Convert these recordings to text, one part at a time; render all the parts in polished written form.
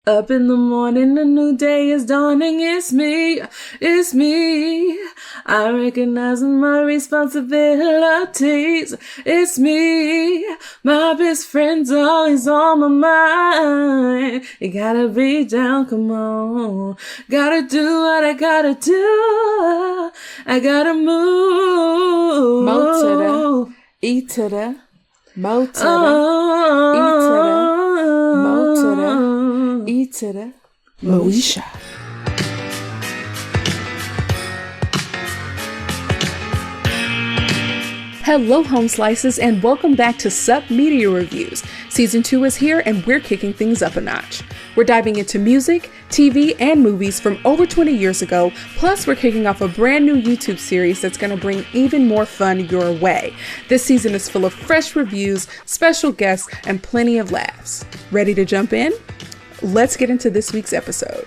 Up in the morning, a new day is dawning. It's me. I recognize my responsibilities. It's me. My best friend's always on my mind. You gotta be down, come on. Gotta do what I gotta do. I gotta move. Mo to the E to the Mo to the E to the Mo to the E to the Moesha. Hello, Home Slices, and welcome back to Sup Media Reviews. Season 2 is here, and we're kicking things up a notch. We're diving into music, TV, and movies from over 20 years ago, plus we're kicking off a brand new YouTube series that's going to bring even more fun your way. This season is full of fresh reviews, special guests, and plenty of laughs. Ready to jump in? Let's get into this week's episode.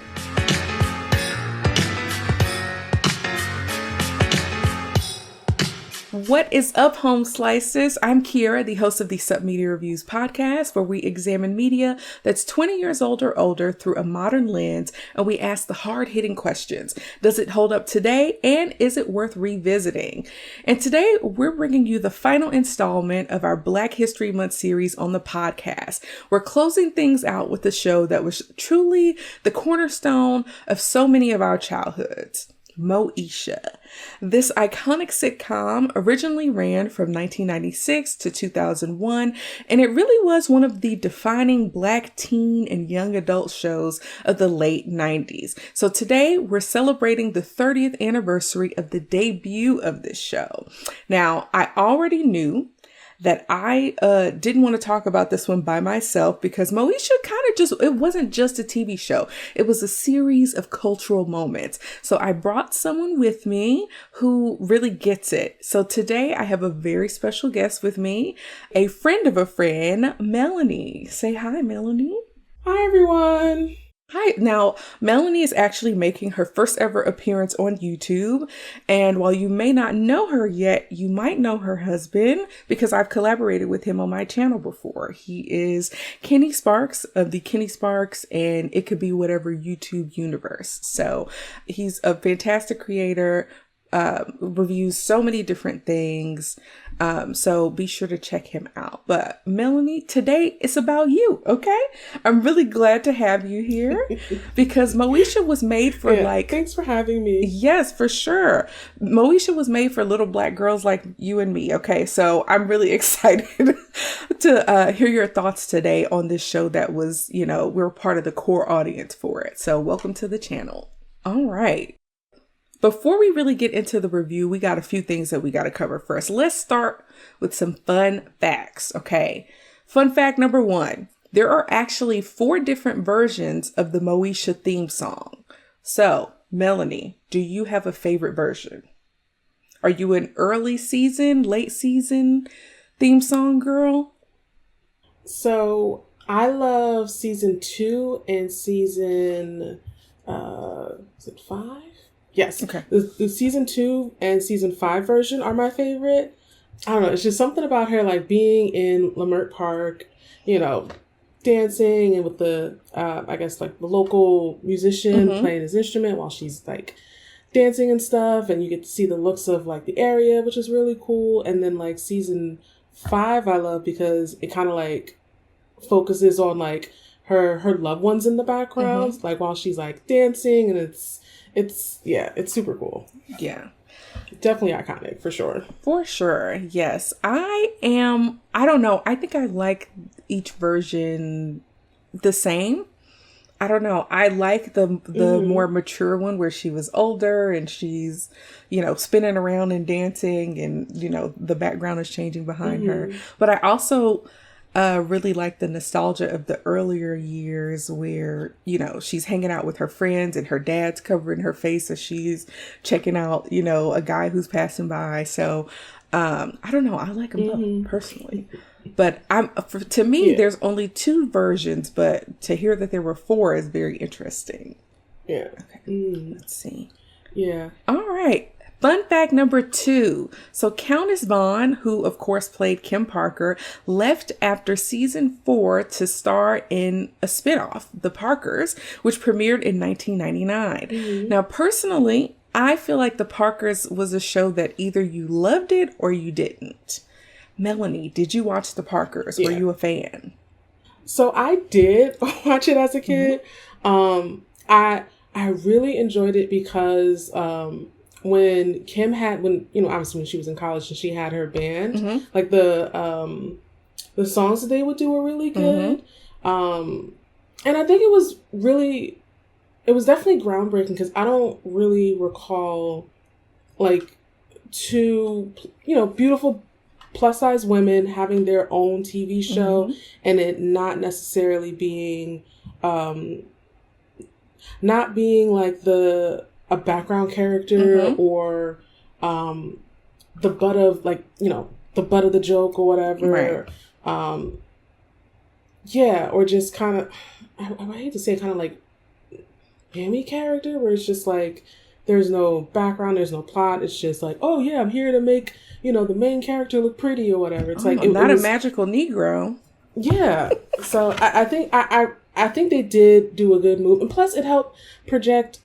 What is up, Home Slices? I'm Kiera, the host of the Sup Media Reviews podcast, where we examine media that's 20 years old or older through a modern lens, and we ask the hard-hitting questions. Does it hold up today, and is it worth revisiting? And today, we're bringing you the final installment of our Black History Month series on the podcast. We're closing things out with a show that was truly the cornerstone of so many of our childhoods. Moesha. This iconic sitcom originally ran from 1996 to 2001, and it really was one of the defining Black teen and young adult shows of the late 90s. So today we're celebrating the 30th anniversary of the debut of this show. Now, I already knew that I didn't want to talk about this one by myself because Moesha it wasn't just a TV show. It was a series of cultural moments. So I brought someone with me who really gets it. So today I have a very special guest with me, a friend of a friend, Melanie. Say hi, Melanie. Hi, everyone. Hi. Now, Melanie is actually making her first ever appearance on YouTube. And while you may not know her yet, you might know her husband because I've collaborated with him on my channel before. He is Kenny Sparks of the Kenny Sparks and It Could Be Whatever YouTube universe. So he's a fantastic creator, reviews so many different things. So be sure to check him out. But Melanie, today it's about you, okay? I'm really glad to have you here because Moesha was made for thanks for having me. Yes, for sure. Moesha was made for little Black girls like you and me, okay? So I'm really excited to hear your thoughts today on this show that was, we're part of the core audience for it. So welcome to the channel. All right. Before we really get into the review, we got a few things that we got to cover first. Let's start with some fun facts, okay? Fun fact number 1, there are actually 4 different versions of the Moesha theme song. So, Melanie, do you have a favorite version? Are you an early season, late season theme song girl? So, I love season 2 and season, is it 5? Yes. Okay. The season 2 and season 5 version are my favorite. I don't know. It's just something about her, like being in Leimert Park, dancing and with the, the local musician playing his instrument while she's like dancing and stuff. And you get to see the looks of like the area, which is really cool. And then like season 5, I love because it kind of like focuses on like her loved ones in the background, like while she's like dancing, and it's super cool. Yeah. Definitely iconic, for sure. For sure, yes. I don't know. I think I like each version the same. I don't know. I like the more mature one where she was older and she's, spinning around and dancing and, the background is changing behind her. But I also really like the nostalgia of the earlier years where, she's hanging out with her friends and her dad's covering her face as she's checking out, a guy who's passing by. So I don't know. I like them both personally. But to me, there's only 2 versions, but to hear that there were 4 is very interesting. Yeah. Okay. Let's see. Yeah. All right. Fun fact number 2. So Countess Vaughn, who of course played Kim Parker, left after season 4 to star in a spinoff, The Parkers, which premiered in 1999. Mm-hmm. Now, personally, I feel like The Parkers was a show that either you loved it or you didn't. Melanie, did you watch The Parkers? Yeah. Were you a fan? So I did watch it as a kid. Mm-hmm. I really enjoyed it because when Kim had, obviously when she was in college and she had her band, Mm-hmm. like the songs that they would do were really good. Mm-hmm. And I think it was definitely groundbreaking because I don't really recall like two, beautiful plus size women having their own TV show Mm-hmm. and it not necessarily being, not being like a background character Mm-hmm. or the butt of the butt of the joke or whatever. Right. Yeah, or just kind of, I hate to say kind of like Pammy character where it's just like there's no background, there's no plot. It's just like, oh yeah, I'm here to make, the main character look pretty or whatever. It's like it was a magical Negro. Yeah. So I think I think they did do a good move. And plus it helped project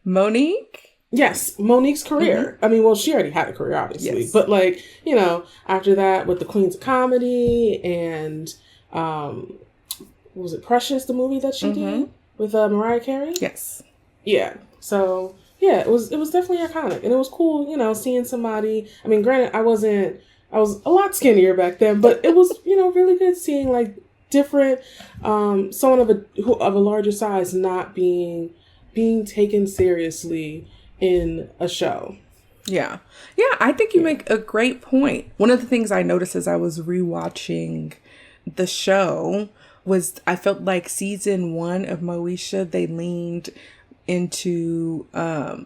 Monique? Yes, Monique's career. Mm-hmm. I mean, well, she already had a career, obviously. Yes. But like, after that with the Queens of Comedy and what was it, Precious, the movie that she Mm-hmm. did with Mariah Carey? Yes. Yeah. So yeah, it was definitely iconic. And it was cool, seeing somebody. I mean, granted, I was a lot skinnier back then, but it was, really good seeing like different someone of a larger size not being taken seriously in a show. Yeah. Yeah, I think you make a great point. One of the things I noticed as I was rewatching the show was I felt like season 1 of Moesha, they leaned into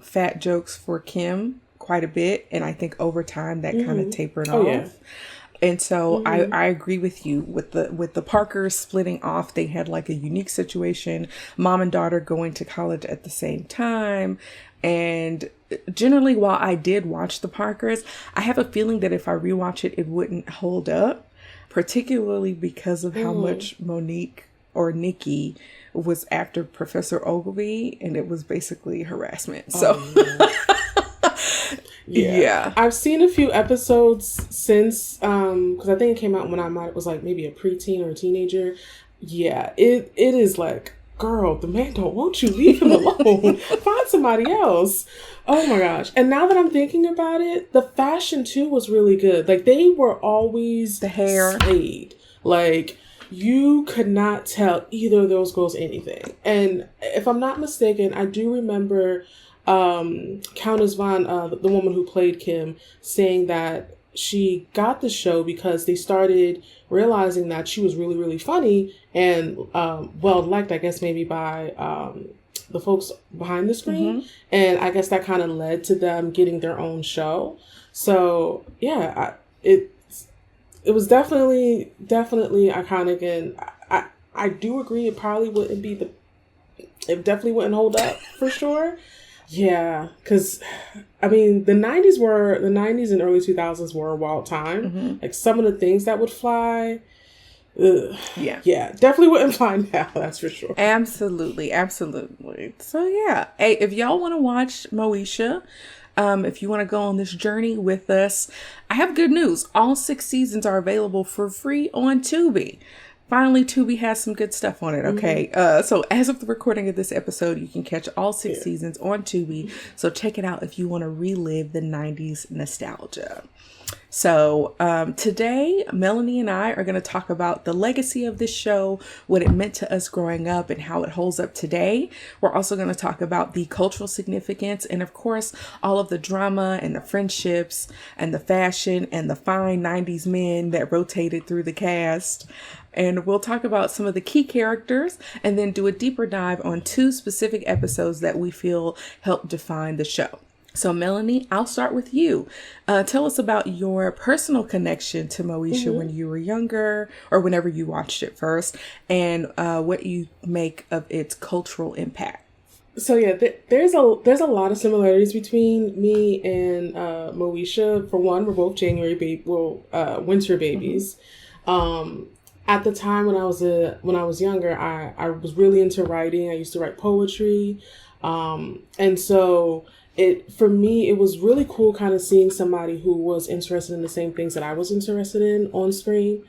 fat jokes for Kim quite a bit. And I think over time that kind of tapered off. Yeah. And so I agree with you with the Parkers splitting off. They had like a unique situation, mom and daughter going to college at the same time. And generally, while I did watch the Parkers, I have a feeling that if I rewatch it, it wouldn't hold up, particularly because of how much Monique or Nikki was after Professor Ogilvy, and it was basically harassment. So yeah. I've seen a few episodes since because I think it came out when I was like maybe a preteen or a teenager. Yeah, it is like, girl, the man don't want you, leave him alone. Find somebody else. Oh my gosh. And now that I'm thinking about it, the fashion too was really good. Like they were always the hair slayed. Like you could not tell either of those girls anything. And if I'm not mistaken, I do remember Countess Vaughn, the woman who played Kim, saying that she got the show because they started realizing that she was really, really funny and well liked, I guess maybe by the folks behind the screen. Mm-hmm. And I guess that kind of led to them getting their own show. So yeah, it was definitely iconic, and I do agree it probably wouldn't be it definitely wouldn't hold up for sure. Yeah, because I mean the 90s and early 2000s were a wild time. Mm-hmm. Like some of the things that would fly, yeah, definitely wouldn't fly now. That's for sure. Absolutely. So yeah, hey, if y'all want to watch Moesha, if you want to go on this journey with us, I have good news. All 6 seasons are available for free on Tubi. Finally, Tubi has some good stuff on it, okay? So as of the recording of this episode, you can catch all 6 seasons on Tubi. So check it out if you want to relive the 90s nostalgia. So today, Melanie and I are going to talk about the legacy of this show, what it meant to us growing up, and how it holds up today. We're also going to talk about the cultural significance and, of course, all of the drama and the friendships and the fashion and the fine 90s men that rotated through the cast. And we'll talk about some of the key characters and then do a deeper dive on 2 specific episodes that we feel help define the show. So Melanie, I'll start with you. Tell us about your personal connection to Moesha when you were younger or whenever you watched it first, and what you make of its cultural impact. So yeah, there's a lot of similarities between me and Moesha. For one, we're both winter babies. At the time when I was younger, I was really into writing. I used to write poetry, and so for me it was really cool kind of seeing somebody who was interested in the same things that I was interested in on screen,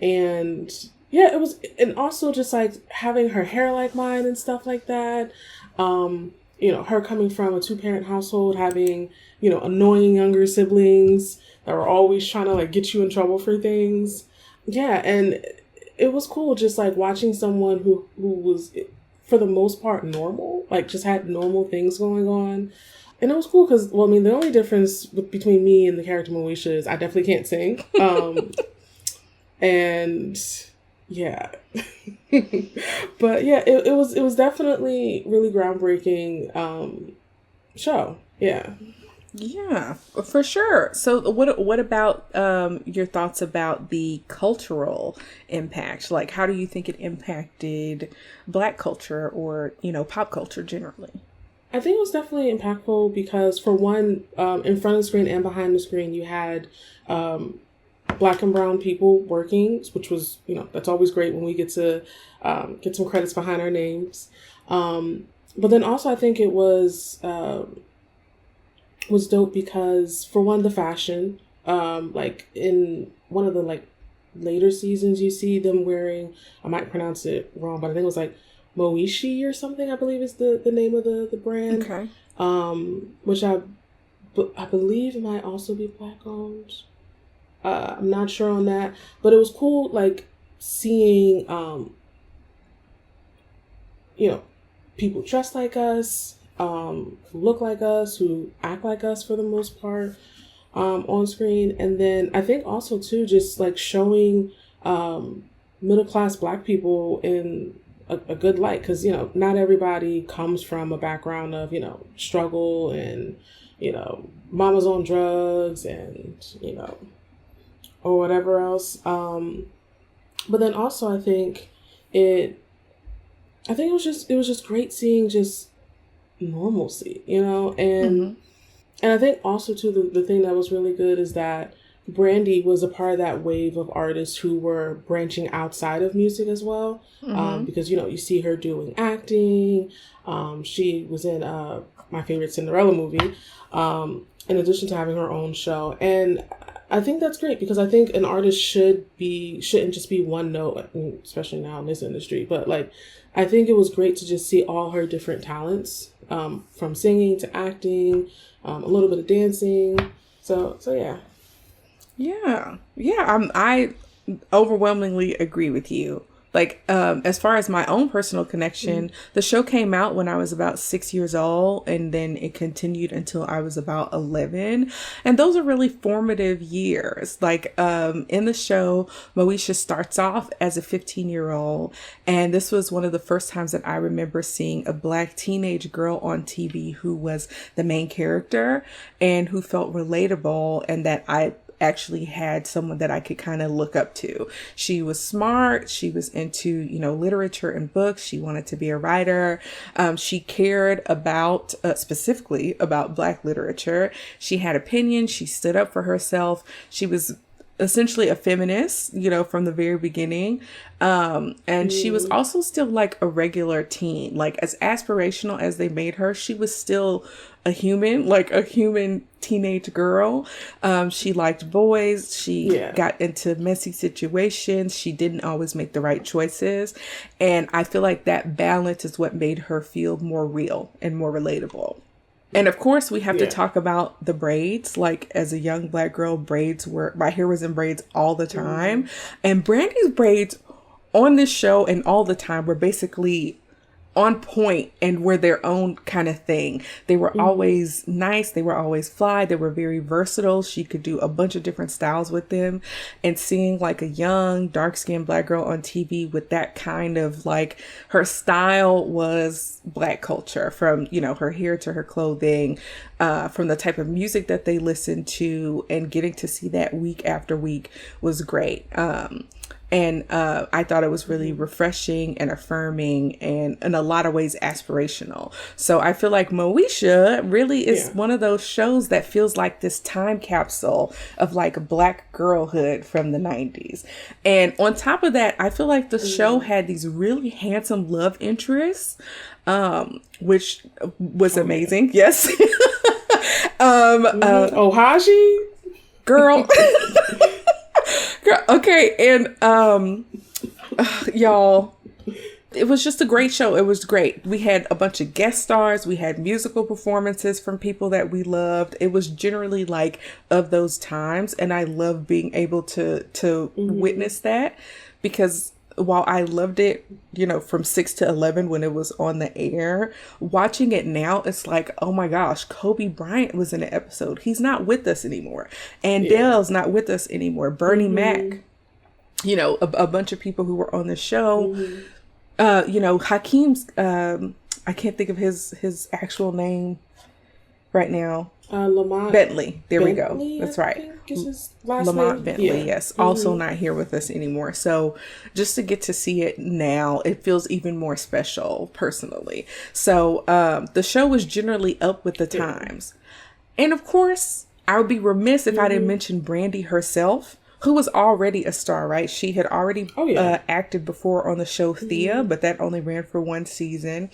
and yeah, it was, and also just like having her hair like mine and stuff like that. Her coming from a 2-parent household, having annoying younger siblings that were always trying to like get you in trouble for things. Yeah, and it was cool just like watching someone who was for the most part normal, like just had normal things going on. And it was cool because, well, I mean, the only difference between me and the character Moesha is I definitely can't sing. And yeah, but yeah, it was definitely really groundbreaking show. Yeah. Yeah, for sure. So what about your thoughts about the cultural impact? Like, how do you think it impacted Black culture or, pop culture generally? I think it was definitely impactful because, for one, in front of the screen and behind the screen, you had Black and brown people working, which was, that's always great when we get to get some credits behind our names. But then also I think it was dope because, for one, the fashion, like in one of the like later seasons, you see them wearing, I might pronounce it wrong, but I think it was like Moeshi or something, I believe is the name of the brand. Okay. Which I believe might also be Black owned. I'm not sure on that, but it was cool, like seeing, people dressed like us, who look like us, who act like us for the most part, on screen. And then I think also too, just like showing, middle-class Black people in a good light. 'Cause, not everybody comes from a background of, struggle and, mama's on drugs and, or whatever else. But then also I think it was just great seeing just normalcy, and I think also too the thing that was really good is that Brandy was a part of that wave of artists who were branching outside of music as well, because you see her doing acting. She was in my favorite Cinderella movie, in addition to having her own show. And I think that's great because I think an artist shouldn't just be one note, especially now in this industry. But like, I think it was great to just see all her different talents, from singing to acting, a little bit of dancing. So yeah. Yeah. I overwhelmingly agree with you. Like, as far as my own personal connection, the show came out when I was about 6 years old, and then it continued until I was about 11. And those are really formative years. Like, in the show, Moesha starts off as a 15-year-old. And this was one of the first times that I remember seeing a Black teenage girl on TV who was the main character and who felt relatable, and that I actually had someone that I could kind of look up to. She was smart. She was into, literature and books. She wanted to be a writer. She cared about, specifically about Black literature. She had opinions. She stood up for herself. She was essentially a feminist, from the very beginning. And she was also still like a regular teen. Like, as aspirational as they made her, she was still a human, like a human teenage girl. She liked boys. She got into messy situations. She didn't always make the right choices. And I feel like that balance is what made her feel more real and more relatable. And of course, we have to talk about the braids. Like, as a young Black girl, my hair was in braids all the time. And Brandy's braids on this show and all the time were basically on point and were their own kind of thing. They were always nice. They were always fly. They were very versatile. She could do a bunch of different styles with them. And seeing like a young, dark-skinned Black girl on TV with that kind of like, her style was Black culture, from, her hair to her clothing, from the type of music that they listened to, and getting to see that week after week was great. And I thought it was really refreshing and affirming and in a lot of ways aspirational. So I feel like Moesha really is one of those shows that feels like this time capsule of like Black girlhood from the 90s. And on top of that, I feel like the show had these really handsome love interests, which was amazing. Yes. Ohashi? Girl. Okay, and y'all, it was just a great show. It was great. We had a bunch of guest stars. We had musical performances from people that we loved. It was generally like of those times, and I love being able to witness that, because while I loved it, you know, from 6 to 11 when it was on the air, watching it now, it's like, oh my gosh, Kobe Bryant was in an episode. He's not with us anymore. And Dale's not with us anymore. Bernie Mac, you know, a bunch of people who were on the show. You know, Hakeem's, I can't think of his actual name right now. Lamont Bentley. There Bentley, we go. That's right. Lamont Bentley, yes. Also not here with us anymore. So just to get to see it now, it feels even more special personally. So the show was generally up with the times. And of course, I would be remiss if I didn't mention Brandy herself, who was already a star, right? She had already acted before on the show Thea, but that only ran for one season.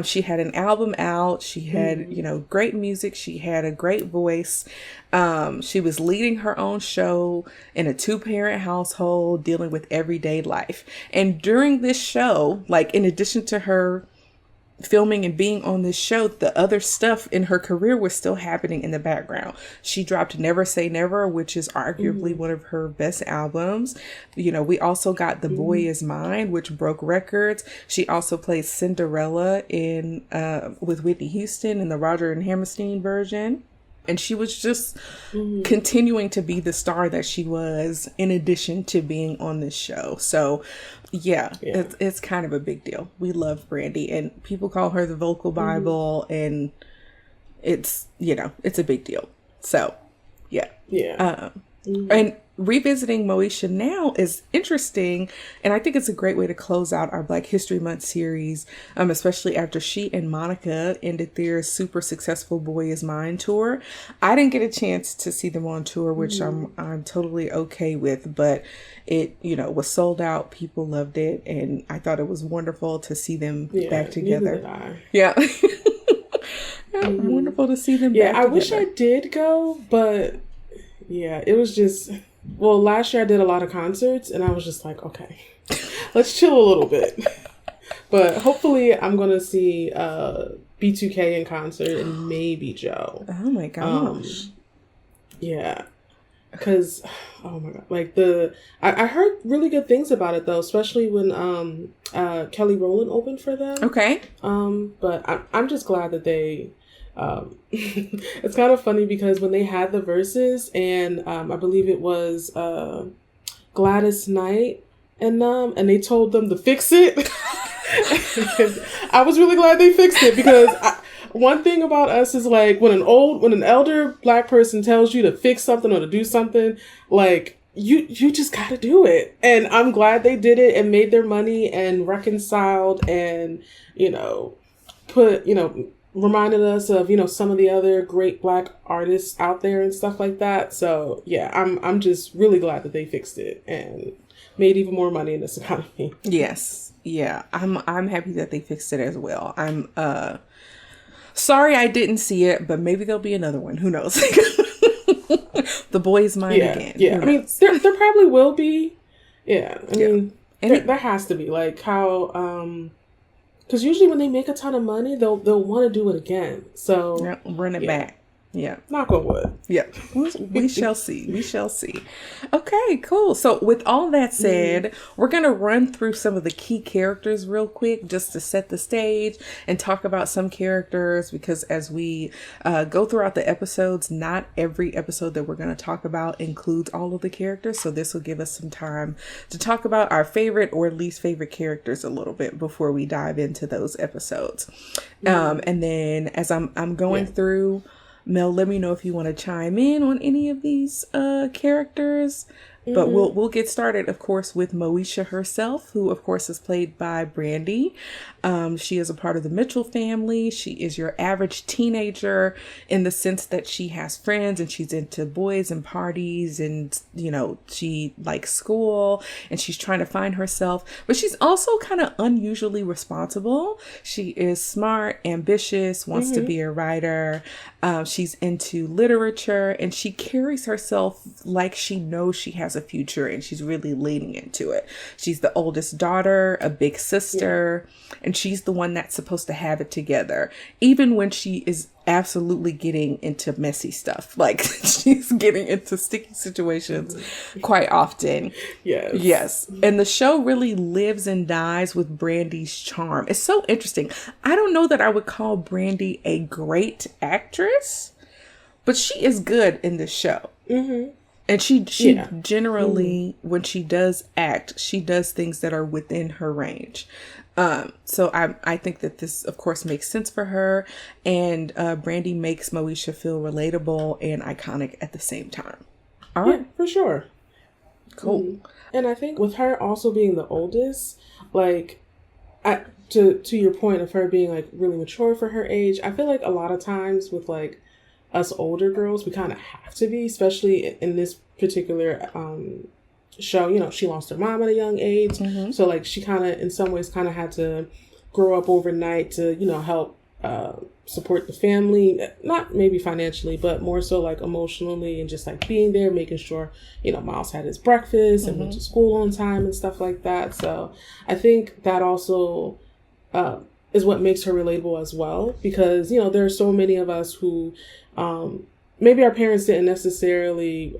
She had an album out. She had, you know, great music. She had a great voice. She was leading her own show in a 2-parent household, dealing with everyday life. And during this show, like in addition to her filming and being on this show, the other stuff in her career was still happening in the background. She dropped Never Say Never, which is arguably one of her best albums. You know, we also got The Boy Is Mine, which broke records. She also played Cinderella in with Whitney Houston in the Roger and Hammerstein version. And she was just continuing to be the star that she was, in addition to being on this show. So, it's kind of a big deal. We love Brandy, and people call her the vocal Bible, and it's, you know, it's a big deal. So, and revisiting Moesha now is interesting, and I think it's a great way to close out our Black History Month series, especially after she and Monica ended their super successful Boy Is Mine tour. I didn't get a chance to see them on tour, which I'm totally okay with, but it, you know, was sold out. People loved it, and I thought it was wonderful to see them back together. Yeah. Wonderful to see them back together. I wish I did go, but it was just, well, last year I did a lot of concerts, and I was just like, okay, let's chill a little bit. But hopefully I'm going to see B2K in concert and maybe Joe. Oh my gosh. Because, oh my God, like I heard really good things about it though, especially when Kelly Rowland opened for them. Okay. But I'm just glad that they, it's kind of funny because when they had the verses, and I believe it was Gladys Knight and they told them to fix it. I was really glad they fixed it, because one thing about us is like when an elder Black person tells you to fix something or to do something, like you just gotta do it. And I'm glad they did it and made their money and reconciled, and, you know, reminded us of, you know, some of the other great Black artists out there and stuff like that. So yeah, I'm just really glad that they fixed it and made even more money in this economy. Yes. Yeah. I'm happy that they fixed it as well. I'm sorry I didn't see it, but maybe there'll be another one. Who knows? The Boy Is Mine again. Yeah. I mean, there probably will be. Yeah. I mean, there has to be, like how, because usually when they make a ton of money, they'll want to do it again. So run it back. Yeah. Knock on wood. Yeah. We shall see. We shall see. Okay, cool. So with all that said, we're going to run through some of the key characters real quick just to set the stage and talk about some characters, because as we go throughout the episodes, not every episode that we're going to talk about includes all of the characters. So this will give us some time to talk about our favorite or least favorite characters a little bit before we dive into those episodes. And then as I'm going through, Mel, let me know if you want to chime in on any of these characters. But we'll get started, of course, with Moesha herself, who, of course, is played by Brandy. She is a part of the Mitchell family. She is your average teenager in the sense that she has friends and she's into boys and parties and, you know, she likes school and she's trying to find herself. But she's also kind of unusually responsible. She is smart, ambitious, wants to be a writer. She's into literature and she carries herself like she knows she has a future and she's really leaning into it. She's the oldest daughter, a big sister, and she's the one that's supposed to have it together, even when she is absolutely getting into messy stuff. Like she's getting into sticky situations quite often. Yes. And the show really lives and dies with Brandy's charm. It's so interesting. I don't know that I would call Brandy a great actress, but she is good in this show. And she generally, when she does act, she does things that are within her range. So I think that this, of course, makes sense for her. And Brandy makes Moesha feel relatable and iconic at the same time. All right. Yeah, for sure. Cool. And I think with her also being the oldest, like, to your point of her being, like, really mature for her age, I feel like a lot of times with, like, us older girls, we kind of have to be, especially in this particular show. You know, she lost her mom at a young age. So, like, she kind of, in some ways, kind of had to grow up overnight to, you know, help support the family. Not maybe financially, but more so, like, emotionally and just, like, being there, making sure, you know, Miles had his breakfast and went to school on time and stuff like that. So, I think that also is what makes her relatable as well. Because, you know, there are so many of us who maybe our parents didn't necessarily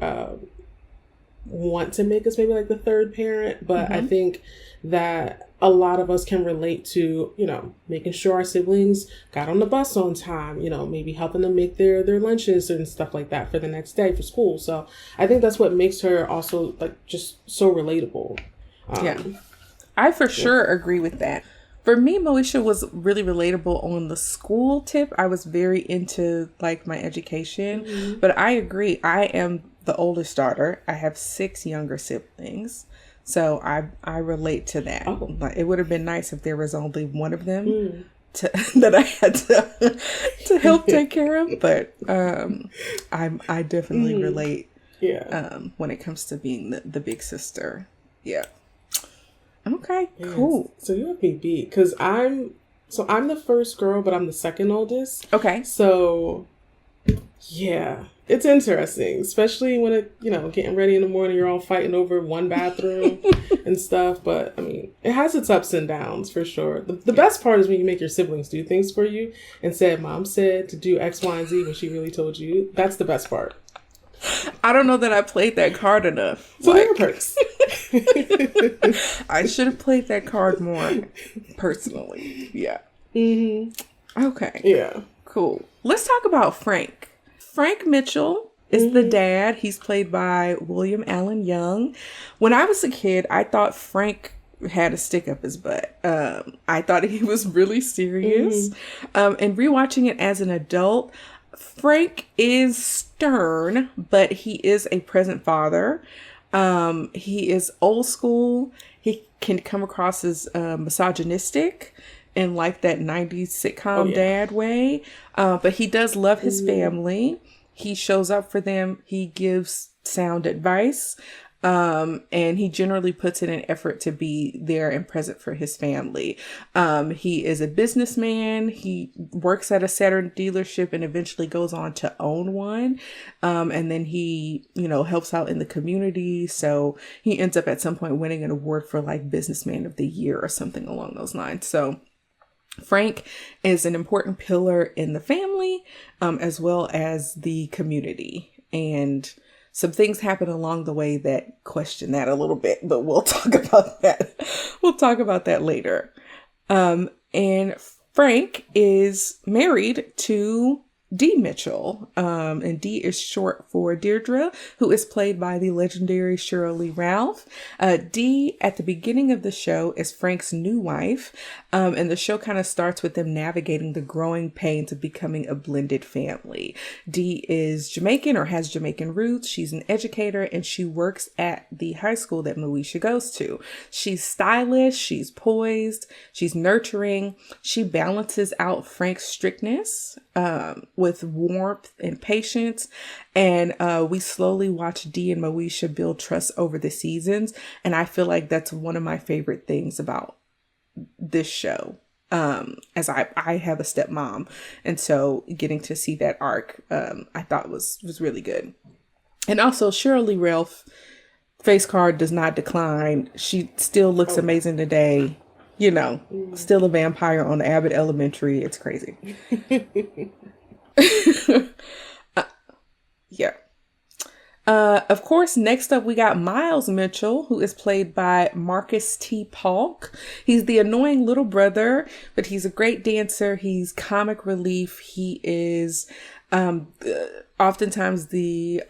want to make us maybe like the third parent, but I think that a lot of us can relate to, you know, making sure our siblings got on the bus on time, you know, maybe helping them make their lunches and stuff like that for the next day for school. So I think that's what makes her also, like, just so relatable. I for sure agree with that. For me, Moesha was really relatable on the school tip. I was very into, like, my education, but I agree. I am the oldest daughter. I have 6 younger siblings. So I relate to that. Like, it would have been nice if there was only one of them that I had to help take care of. But I definitely relate when it comes to being the big sister. Yeah. Okay, cool. So you have me beat because I'm the first girl, but I'm the second oldest. Okay. So yeah, it's interesting, especially when it, you know, getting ready in the morning, you're all fighting over one bathroom and stuff. But I mean, it has its ups and downs for sure. The best part is when you make your siblings do things for you and said, "Mom said to do X, Y, and Z" when she really told you. That's the best part. I don't know that I played that card enough. So they're perks. I should have played that card more personally. Yeah. Okay. Yeah. Cool. Let's talk about Frank. Frank Mitchell is the dad. He's played by William Allen Young. When I was a kid, I thought Frank had a stick up his butt. I thought he was really serious. And rewatching it as an adult, Frank is stern, but he is a present father. He is old school. He can come across as misogynistic in like that 90s sitcom dad way. But he does love his family. He shows up for them. He gives sound advice. And he generally puts in an effort to be there and present for his family. He is a businessman. He works at a Saturn dealership and eventually goes on to own one. And then he, you know, helps out in the community. So he ends up at some point winning an award for like Businessman of the Year or something along those lines. So Frank is an important pillar in the family, as well as the community. And some things happen along the way that question that a little bit, but we'll talk about that. We'll talk about that later. And Frank is married to Dee Mitchell, and Dee is short for Deirdre, who is played by the legendary Shirley Ralph. Dee, at the beginning of the show, is Frank's new wife, and the show kind of starts with them navigating the growing pains of becoming a blended family. Dee is Jamaican or has Jamaican roots. She's an educator, and she works at the high school that Moesha goes to. She's stylish, she's poised, she's nurturing. She balances out Frank's strictness with warmth and patience. And we slowly watch Dee and Moesha build trust over the seasons. And I feel like that's one of my favorite things about this show. As I have a stepmom. And so getting to see that arc, I thought was really good. And also Shirley Ralph face card does not decline. She still looks amazing today. You know, still a vampire on Abbott Elementary. It's crazy. Yeah. Of course, next up we got Miles Mitchell, who is played by Marcus T. Polk. He's the annoying little brother, but he's a great dancer. He's comic relief. He is oftentimes the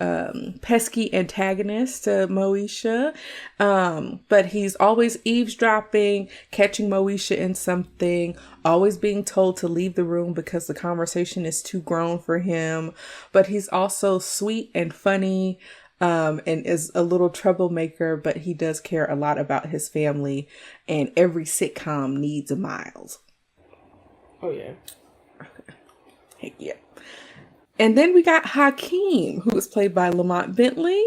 pesky antagonist to Moesha, but he's always eavesdropping, catching Moesha in something, always being told to leave the room because the conversation is too grown for him. But he's also sweet and funny, and is a little troublemaker, but he does care a lot about his family, and every sitcom needs a Miles. Oh yeah. Heck yeah. And then we got Hakeem, who is played by Lamont Bentley.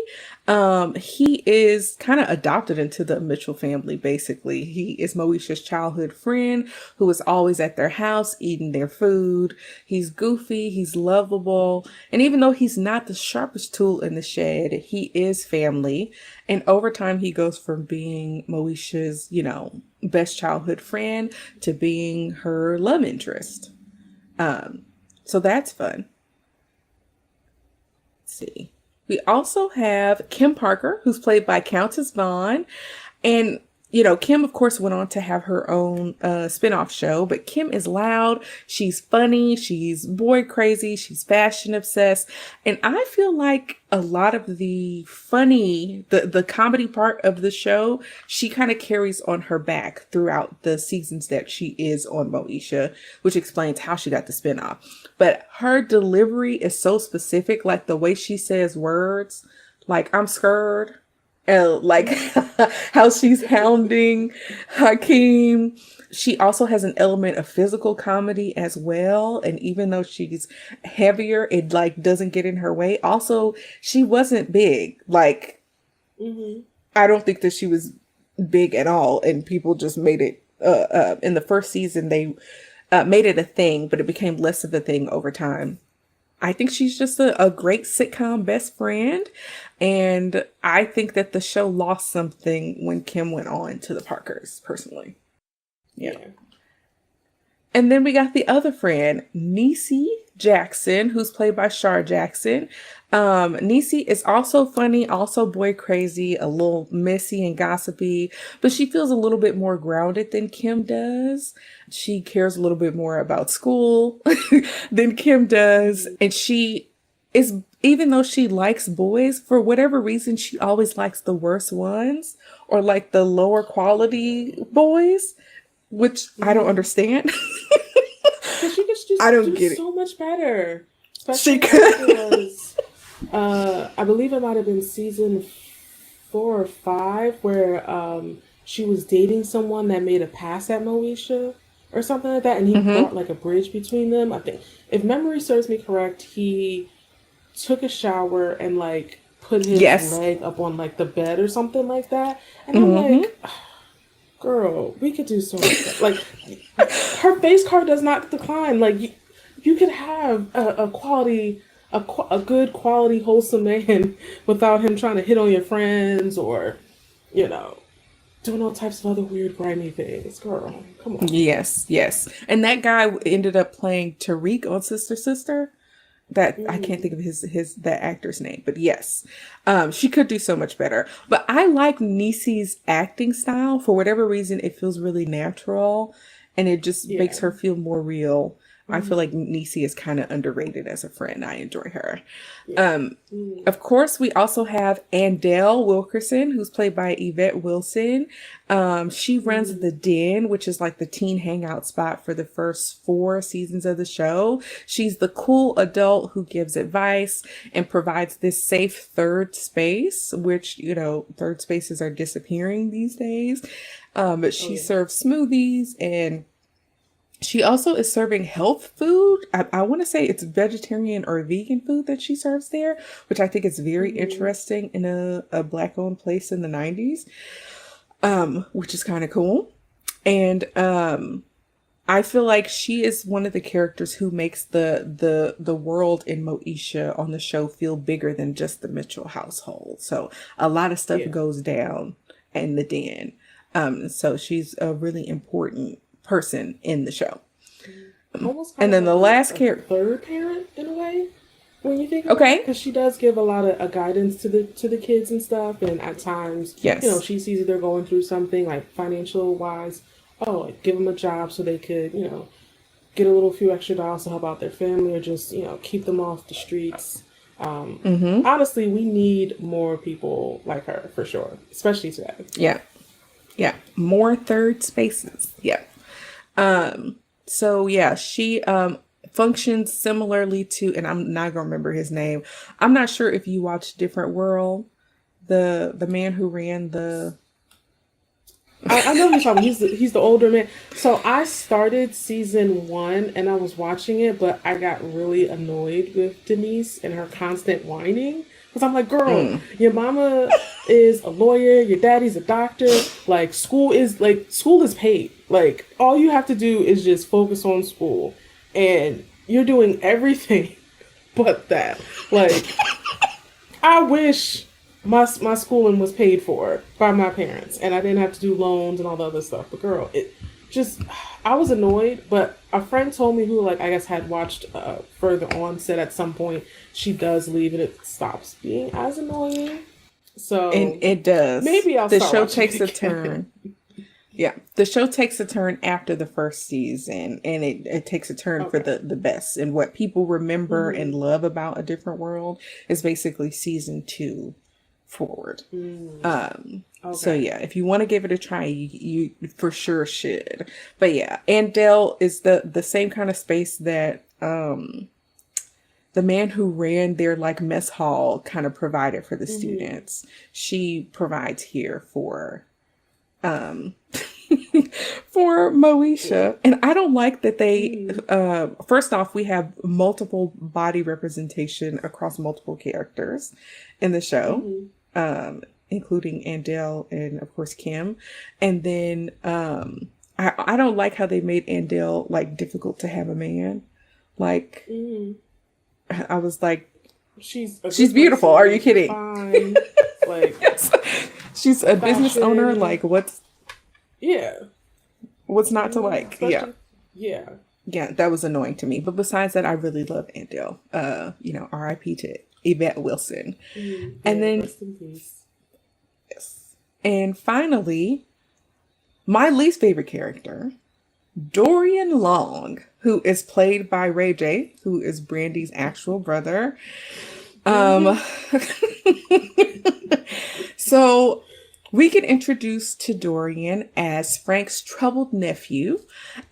He is kind of adopted into the Mitchell family, basically. He is Moesha's childhood friend who is always at their house eating their food. He's goofy, he's lovable. And even though he's not the sharpest tool in the shed, he is family. And over time, he goes from being Moesha's, best childhood friend to being her love interest. So that's fun. See. We also have Kim Parker, who's played by Countess Vaughn. And, Kim, of course, went on to have her own spinoff show. But Kim is loud. She's funny. She's boy crazy. She's fashion obsessed. And I feel like a lot of the funny, the comedy part of the show, she kind of carries on her back throughout the seasons that she is on Moesha, which explains how she got the spinoff. But her delivery is so specific, like the way she says words, like I'm scared, like how she's hounding Hakeem. She also has an element of physical comedy as well. And even though she's heavier, it doesn't get in her way. Also, she wasn't big. I don't think that she was big at all. And people just made it, in the first season, they made it a thing, but it became less of a thing over time. I think she's just a great sitcom best friend. And I think that the show lost something when Kim went on to the Parkers, personally. Yeah. And then we got the other friend, Niecy Jackson, who's played by Shar Jackson. Niecy is also funny, also boy crazy, a little messy and gossipy, but she feels a little bit more grounded than Kim does. She cares a little bit more about school than Kim does. And she is, even though she likes boys, for whatever reason, she always likes the worst ones or like the lower quality boys, which I don't understand. She could just do so much better. Especially she could. I believe it might have been season 4 or 5 where she was dating someone that made a pass at Moesha or something like that, and he brought like a bridge between them. I think, if memory serves me correct, he took a shower and like put his leg up on like the bed or something like that. And I'm like, girl, we could do so much. Like, her face card does not decline. Like, you could have a quality, a good quality, wholesome man without him trying to hit on your friends or, doing all types of other weird, grimy things. Girl, come on. Yes. And that guy ended up playing Tariq on Sister Sister. That I can't think of that actor's name, but yes, she could do so much better. But I like Niecy's acting style. For whatever reason, it feels really natural, and it just makes her feel more real. I feel like Niecy is kind of underrated as a friend. I enjoy her. Of course, we also have Andell Wilkerson, who's played by Yvette Wilson. She runs the Den, which is like the teen hangout spot for the first 4 seasons of the show. She's the cool adult who gives advice and provides this safe third space, which, you know, third spaces are disappearing these days. But she serves smoothies, and she also is serving health food. I want to say it's vegetarian or vegan food that she serves there, which I think is very interesting in a Black-owned place in the 90s, which is kind of cool. And I feel like she is one of the characters who makes the world in Moesha on the show feel bigger than just the Mitchell household. So a lot of stuff goes down in the Den. So she's a really important person in the show. Almost and then the last character, third parent in a way, when you think about it, because she does give a lot of guidance to the kids and stuff, and at times, you know, she sees they're going through something like financial wise. Like give them a job so they could, you know, get a few extra dollars to help out their family, or just, you know, keep them off the streets. Honestly, we need more people like her for sure, especially today. Yeah, more third spaces. Yeah. So yeah, she functions similarly to, and I'm not gonna remember his name. I'm not sure if you watched Different World. The man who ran the I know he's talking. He's the older man. So I started season 1 and I was watching it, but I got really annoyed with Denise and her constant whining. Because I'm like, girl, your mama is a lawyer, your daddy's a doctor. Like school is paid. Like all you have to do is just focus on school, and you're doing everything but that. Like I wish my schooling was paid for by my parents, and I didn't have to do loans and all the other stuff. But girl, I was annoyed. But a friend told me, who like I guess had watched further on, said at some point she does leave and it stops being as annoying. So and it does. Maybe the show takes a turn. Yeah, the show takes a turn after the first season, and it takes a turn for the best. And what people remember and love about A Different World is basically season 2 forward. So yeah, if you want to give it a try, you for sure should. But yeah, Andell is the same kind of space that the man who ran their like mess hall kind of provided for the students. She provides here for for Moesha. And I don't like that they first off, we have multiple body representation across multiple characters in the show, including Andell and of course Kim. And then I don't like how they made Andell like difficult to have a man. Like I was like, she's beautiful. Are you kidding? Fine. Like she's a business owner. Like what's not to like? Yeah, that was annoying to me. But besides that, I really love Andell. You know, R.I.P. to Yvette Wilson. And then rest in peace. Yes. And finally, my least favorite character, Dorian Long, who is played by Ray J, who is Brandy's actual brother. So we get introduced to Dorian as Frank's troubled nephew,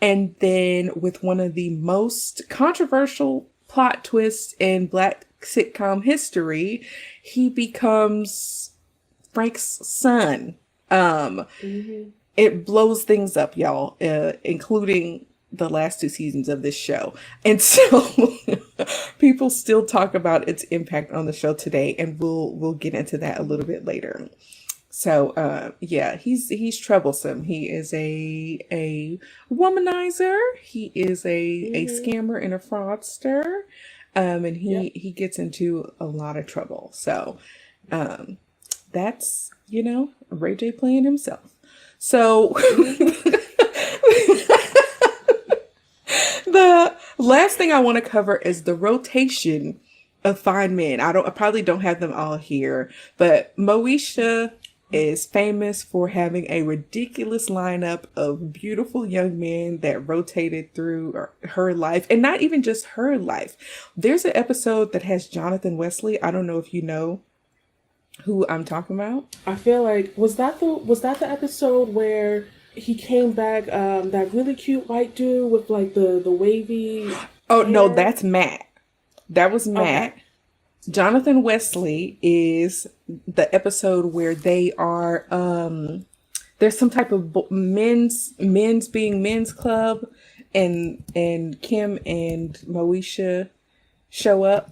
and then with one of the most controversial plot twists in Black sitcom history, he becomes Frank's son. It blows things up, y'all, including the last 2 seasons of this show. And so people still talk about its impact on the show today, and we'll get into that a little bit later. So yeah, he's troublesome. He is a womanizer. He is a scammer and a fraudster. And he gets into a lot of trouble. So that's, you know, Ray J playing himself. So the last thing I want to cover is the rotation of fine men. I probably don't have them all here, but Moesha is famous for having a ridiculous lineup of beautiful young men that rotated through her life, and not even just her life. There's an episode that has Jonathan Wesley. I don't know if you know who I'm talking about. I feel like was that the episode where he came back, that really cute white dude with like the wavy Oh hair? no, that's Matt. That was Matt. Okay. Jonathan Wesley is the episode where they are there's some type of men's being men's club, and Kim and Moesha show up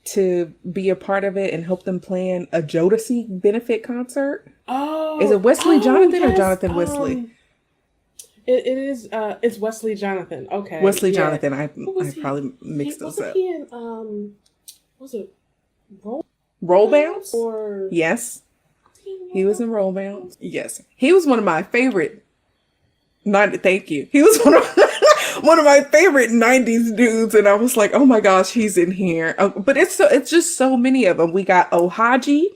to be a part of it and help them plan a Jodeci benefit concert. Oh, is it Wesley Jonathan yes. or Jonathan Wesley? It is. It's Wesley Jonathan. Okay, Wesley yeah. Jonathan. I He? probably mixed those Wasn't up. he in was it Roll Bounce? Or Yes. He was in Roll Bounce. Yes. He was one of my favorite. Thank you. He was one of my favorite 90s dudes, and I was like, oh my gosh, he's in here. But it's just so many of them. We got Ohaji,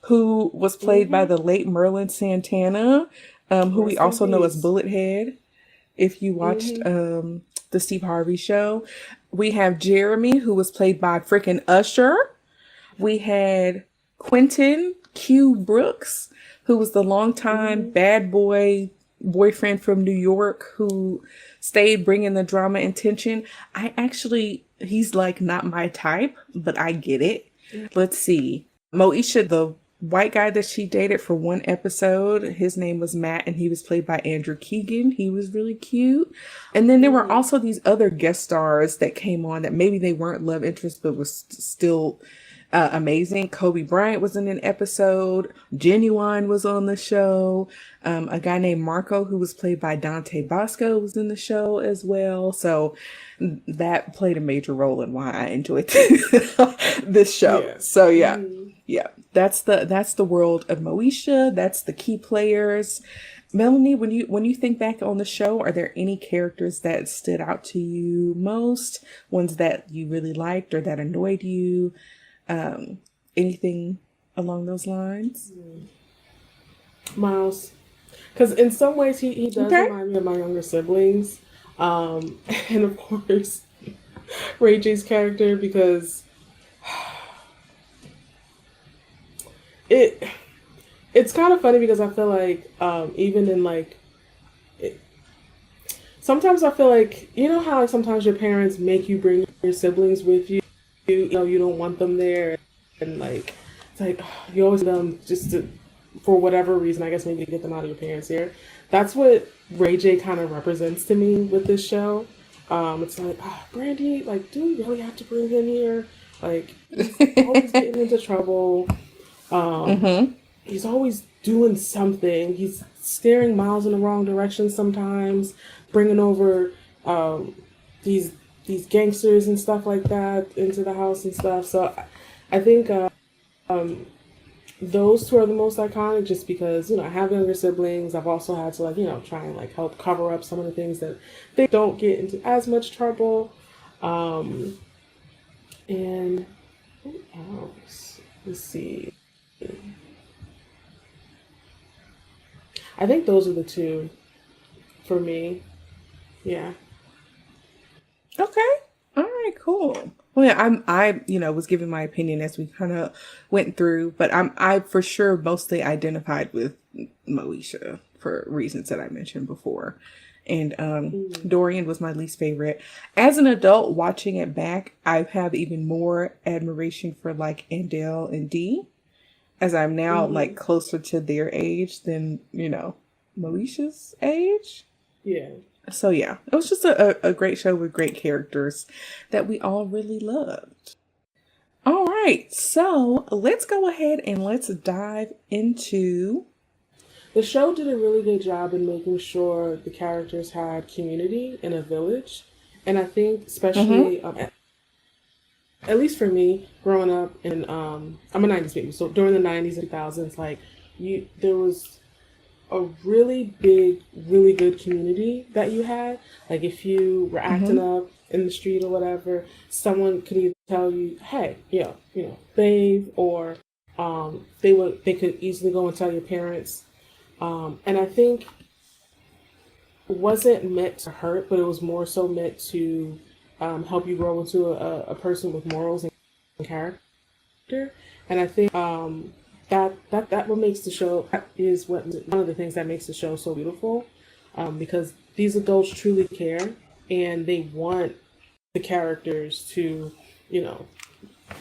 who was played by the late Merlin Santana, who we also know as Bullethead, if you watched the Steve Harvey show. We have Jeremy, who was played by frickin' Usher. We had Quentin Q. Brooks, who was the longtime bad boyfriend from New York who stayed bringing the drama and tension. He's like not my type, but I get it. Let's see. Moesha, the white guy that she dated for one episode, his name was Matt, and he was played by Andrew Keegan. He was really cute. And then there were also these other guest stars that came on that maybe they weren't love interests, but was still amazing. Kobe Bryant was in an episode. Genuine was on the show. A guy named Marco, who was played by Dante Bosco, was in the show as well. So that played a major role in why I enjoyed this show. Yeah. So yeah. That's the world of Moesha. That's the key players. Melanie, when you think back on the show, are there any characters that stood out to you most? Ones that you really liked or that annoyed you? Anything along those lines? Miles, because in some ways he does remind me of my younger siblings, and of course Ray J's character, because it's kind of funny because I feel like even in like sometimes I feel like, you know how like sometimes your parents make you bring your siblings with you. You know, you don't want them there, and like it's like you always want them just to, for whatever reason, I guess maybe to get them out of your parents' ear. That's what Ray J kind of represents to me with this show. It's like, Brandy, like, do we really have to bring him here? Like, he's always getting into trouble. He's always doing something. He's steering Miles in the wrong direction sometimes, bringing over these gangsters and stuff like that into the house and stuff. So I think those two are the most iconic, just because, you know, I have younger siblings. I've also had to, like, you know, try and like help cover up some of the things that they don't get into as much trouble. And who else? Let's see. I think those are the two for me. Yeah. Okay. All right, cool. Well, yeah, I was giving my opinion as we kind of went through, but I for sure mostly identified with Moesha for reasons that I mentioned before. And Dorian was my least favorite. As an adult watching it back, I have even more admiration for like Andale and Dee, as I'm now like closer to their age than, you know, Moesha's age. Yeah. So yeah, it was just a great show with great characters that we all really loved. All right, so let's go ahead and let's dive into... The show did a really good job in making sure the characters had community in a village. And I think especially, at least for me, growing up in, I'm a 90s baby, so during the 90s and 2000s, like, there was a really big, really good community that you had. Like, if you were acting up in the street or whatever, someone could either tell you, hey, you know, babe, or they could easily go and tell your parents. And I think it wasn't meant to hurt, but it was more so meant to help you grow into a person with morals and character. And I think that what makes the show is one of the things that makes the show so beautiful, because these adults truly care and they want the characters to,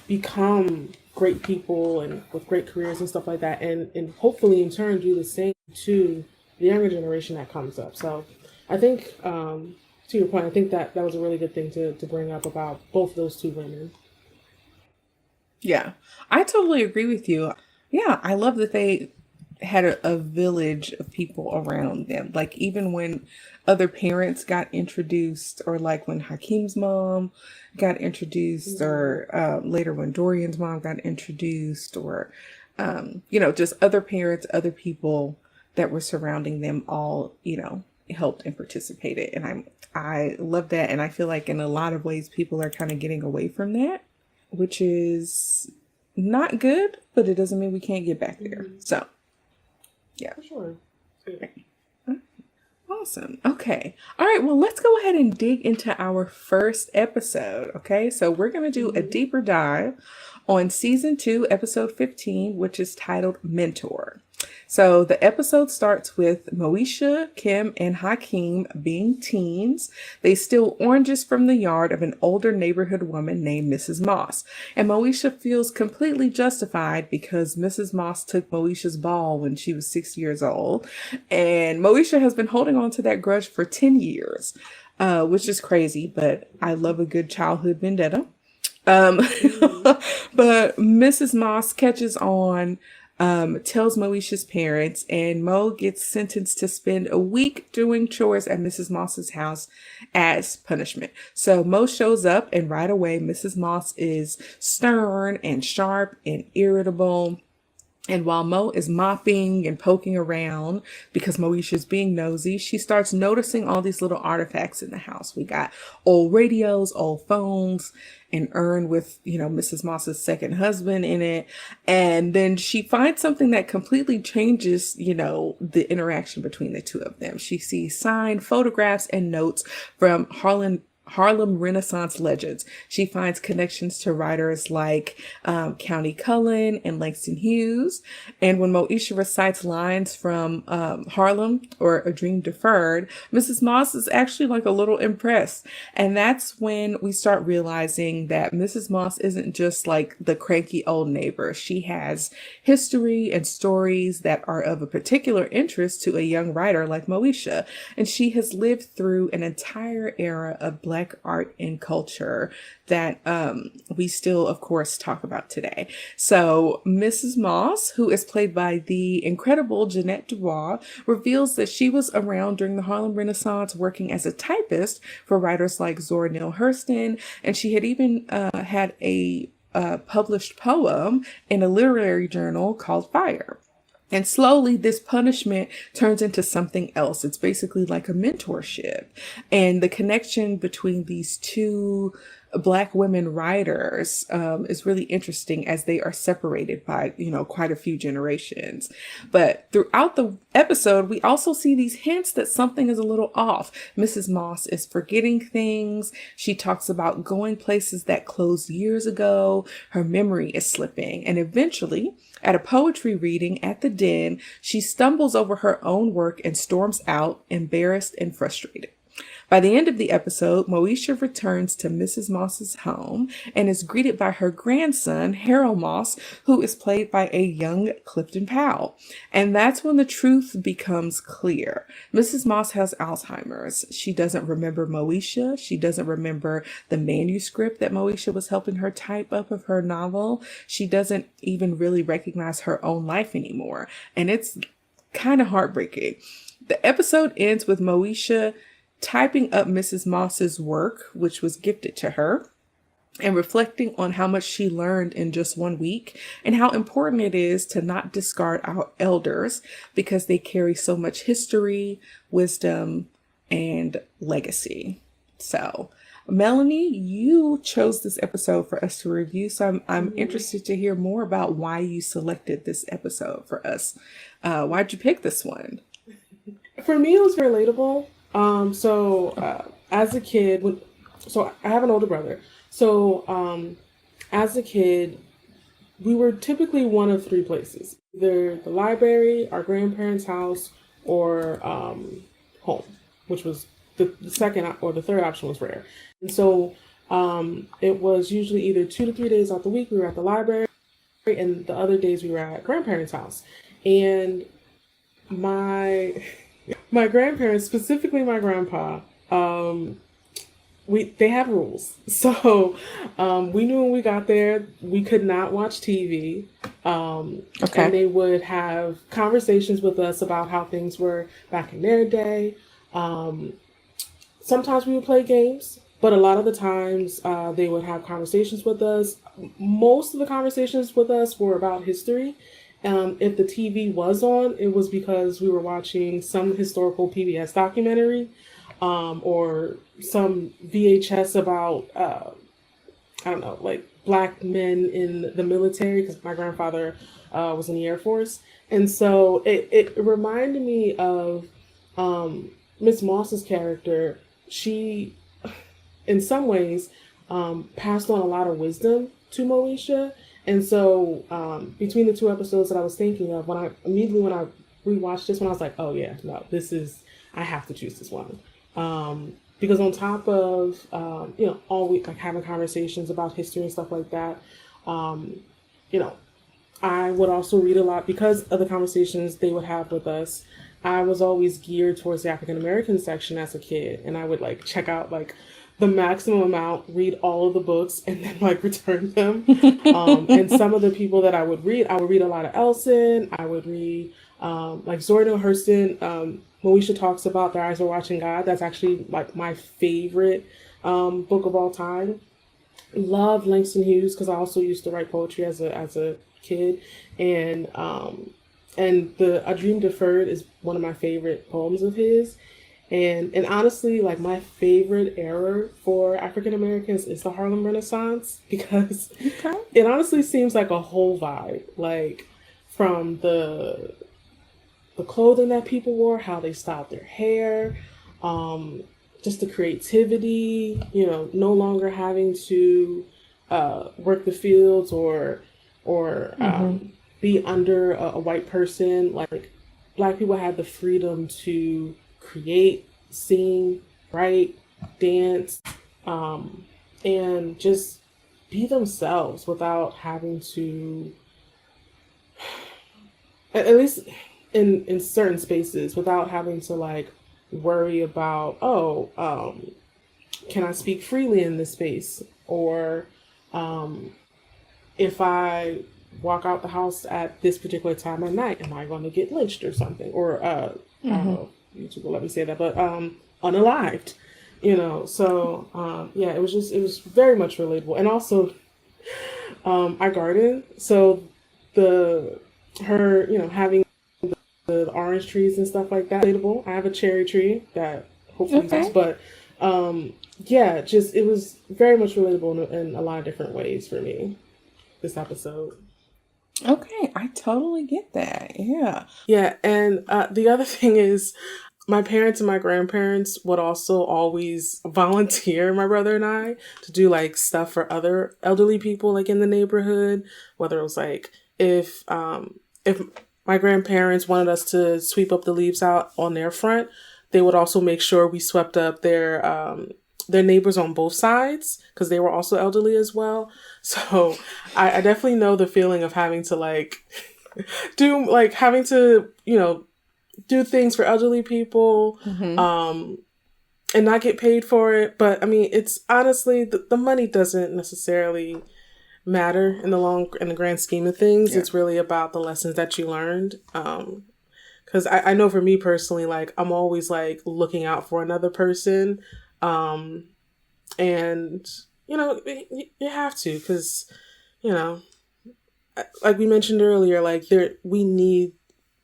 become great people and with great careers and stuff like that, and hopefully in turn do the same to the younger generation that comes up. So I think, to your point, I think that was a really good thing to bring up about both those two women. Yeah, I totally agree with you. Yeah, I love that they had a village of people around them. Like even when other parents got introduced, or like when Hakeem's mom got introduced, or later when Dorian's mom got introduced, or just other parents, other people that were surrounding them all, helped and participated. And I love that. And I feel like in a lot of ways people are kind of getting away from that, which is not good, but it doesn't mean we can't get back there. So, yeah. For sure. Yeah. Awesome. Okay. All right. Well, let's go ahead and dig into our first episode. Okay. So we're going to do a deeper dive on season 2, episode 15, which is titled Mentor. So the episode starts with Moesha, Kim, and Hakeem being teens. They steal oranges from the yard of an older neighborhood woman named Mrs. Moss. And Moesha feels completely justified because Mrs. Moss took Moesha's ball when she was 6 years old. And Moesha has been holding on to that grudge for 10 years, which is crazy, but I love a good childhood vendetta. But Mrs. Moss catches on, tells Moesha's parents, and Mo gets sentenced to spend a week doing chores at Mrs. Moss's house as punishment. So Mo shows up, and right away Mrs. Moss is stern and sharp and irritable. And while Mo is mopping and poking around because Moesha's being nosy, she starts noticing all these little artifacts in the house. We got old radios, old phones, an urn with, Mrs. Moss's second husband in it. And then she finds something that completely changes, the interaction between the two of them. She sees signed photographs and notes from Harlem Renaissance legends. She finds connections to writers like Countee Cullen and Langston Hughes. And when Moesha recites lines from Harlem or A Dream Deferred, Mrs. Moss is actually like a little impressed. And that's when we start realizing that Mrs. Moss isn't just like the cranky old neighbor. She has history and stories that are of a particular interest to a young writer like Moesha. And she has lived through an entire era of Black art and culture that we still, of course, talk about today. So Mrs. Moss, who is played by the incredible Jeanette Dubois, reveals that she was around during the Harlem Renaissance working as a typist for writers like Zora Neale Hurston, and she had even had a published poem in a literary journal called Fire. And slowly this punishment turns into something else. It's basically like a mentorship. And the connection between these two Black women writers is really interesting as they are separated by, quite a few generations. But throughout the episode, we also see these hints that something is a little off. Mrs. Moss is forgetting things. She talks about going places that closed years ago. Her memory is slipping. And eventually, at a poetry reading at the Den, she stumbles over her own work and storms out, embarrassed and frustrated. By the end of the episode, Moesha returns to Mrs. Moss's home and is greeted by her grandson, Harold Moss, who is played by a young Clifton Powell. And that's when the truth becomes clear. Mrs. Moss has Alzheimer's. She doesn't remember Moesha. She doesn't remember the manuscript that Moesha was helping her type up of her novel. She doesn't even really recognize her own life anymore. And it's kind of heartbreaking. The episode ends with Moesha typing up Mrs. Moss's work, which was gifted to her, and reflecting on how much she learned in just 1 week and how important it is to not discard our elders because they carry so much history, wisdom, and legacy. So Melanie, you chose this episode for us to review, so I'm interested to hear more about why you selected this episode for us. Why'd you pick this one? For me, it was relatable. As a kid, so I have an older brother. So as a kid, we were typically one of three places: either the library, our grandparents' house, or home, which was the second or the third option was rare. And so it was usually either 2 to 3 days out the week we were at the library, and the other days we were at grandparents' house. And my grandparents, specifically my grandpa, they have rules. So we knew when we got there we could not watch TV. And they would have conversations with us about how things were back in their day. Sometimes we would play games, but a lot of the times they would have conversations with us. Most of the conversations with us were about history. If the TV was on, it was because we were watching some historical PBS documentary, or some VHS about, I don't know, like Black men in the military, because my grandfather was in the Air Force. And so it reminded me of Miss Moss's character. She, in some ways, passed on a lot of wisdom to Moesha. And so between the two episodes that I was thinking of, when I rewatched this one, I was like, oh yeah, no, I have to choose this one. Because on top of, always like having conversations about history and stuff like that, I would also read a lot because of the conversations they would have with us. I was always geared towards the African American section as a kid, and I would like check out like the maximum amount, read all of the books, and then like return them. And some of the people that I would read a lot of Elson. I would read like Zora Neale Hurston. Moesha talks about Their Eyes Are Watching God. That's actually like my favorite book of all time. Love Langston Hughes because I also used to write poetry as a kid, and A Dream Deferred is one of my favorite poems of his. And honestly, like my favorite era for African Americans is the Harlem Renaissance, because it honestly seems like a whole vibe, like from the clothing that people wore, how they styled their hair, just the creativity, no longer having to work the fields or be under a white person. Like Black people had the freedom to create, sing, write, dance, and just be themselves without having to, at least in certain spaces, without having to like worry about, can I speak freely in this space? Or if I walk out the house at this particular time of night, am I going to get lynched or something? Or I don't know, YouTube will let me say that, but unalived, So it was very much relatable. And also, I garden, so having the orange trees and stuff like that, relatable. I have a cherry tree that hopefully does, but it was very much relatable in a lot of different ways for me, this episode. Okay, I totally get that. Yeah. Yeah, and the other thing is, my parents and my grandparents would also always volunteer my brother and I to do like stuff for other elderly people like in the neighborhood, whether it was like if my grandparents wanted us to sweep up the leaves out on their front, they would also make sure we swept up their neighbors on both sides, because they were also elderly as well. So I definitely know the feeling of having to do things for elderly people, and not get paid for it. But I mean, it's honestly, the money doesn't necessarily matter in the grand scheme of things. Yeah. It's really about the lessons that you learned. Because I know for me personally, like I'm always like looking out for another person. And you have to, because like we mentioned earlier, like we need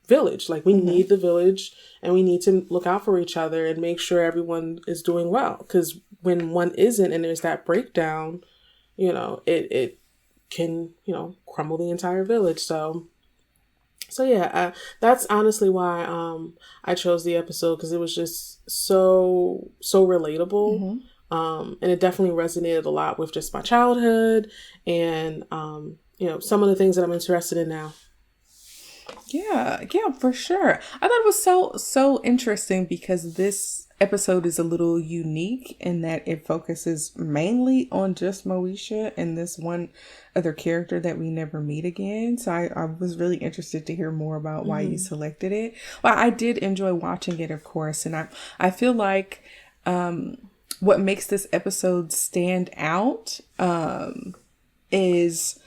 village, like we need the village, and we need to look out for each other and make sure everyone is doing well, because when one isn't and there's that breakdown, you know, it can, you know, crumble the entire village. So yeah, that's honestly why I chose the episode, because it was just so relatable. And it definitely resonated a lot with just my childhood and you know, some of the things that I'm interested in now. Yeah, for sure. I thought it was so interesting because this episode is a little unique in that it focuses mainly on just Moesha and this one other character that we never meet again. So I was really interested to hear more about why you selected it. Well, I did enjoy watching it, of course, and I feel like what makes this episode stand out is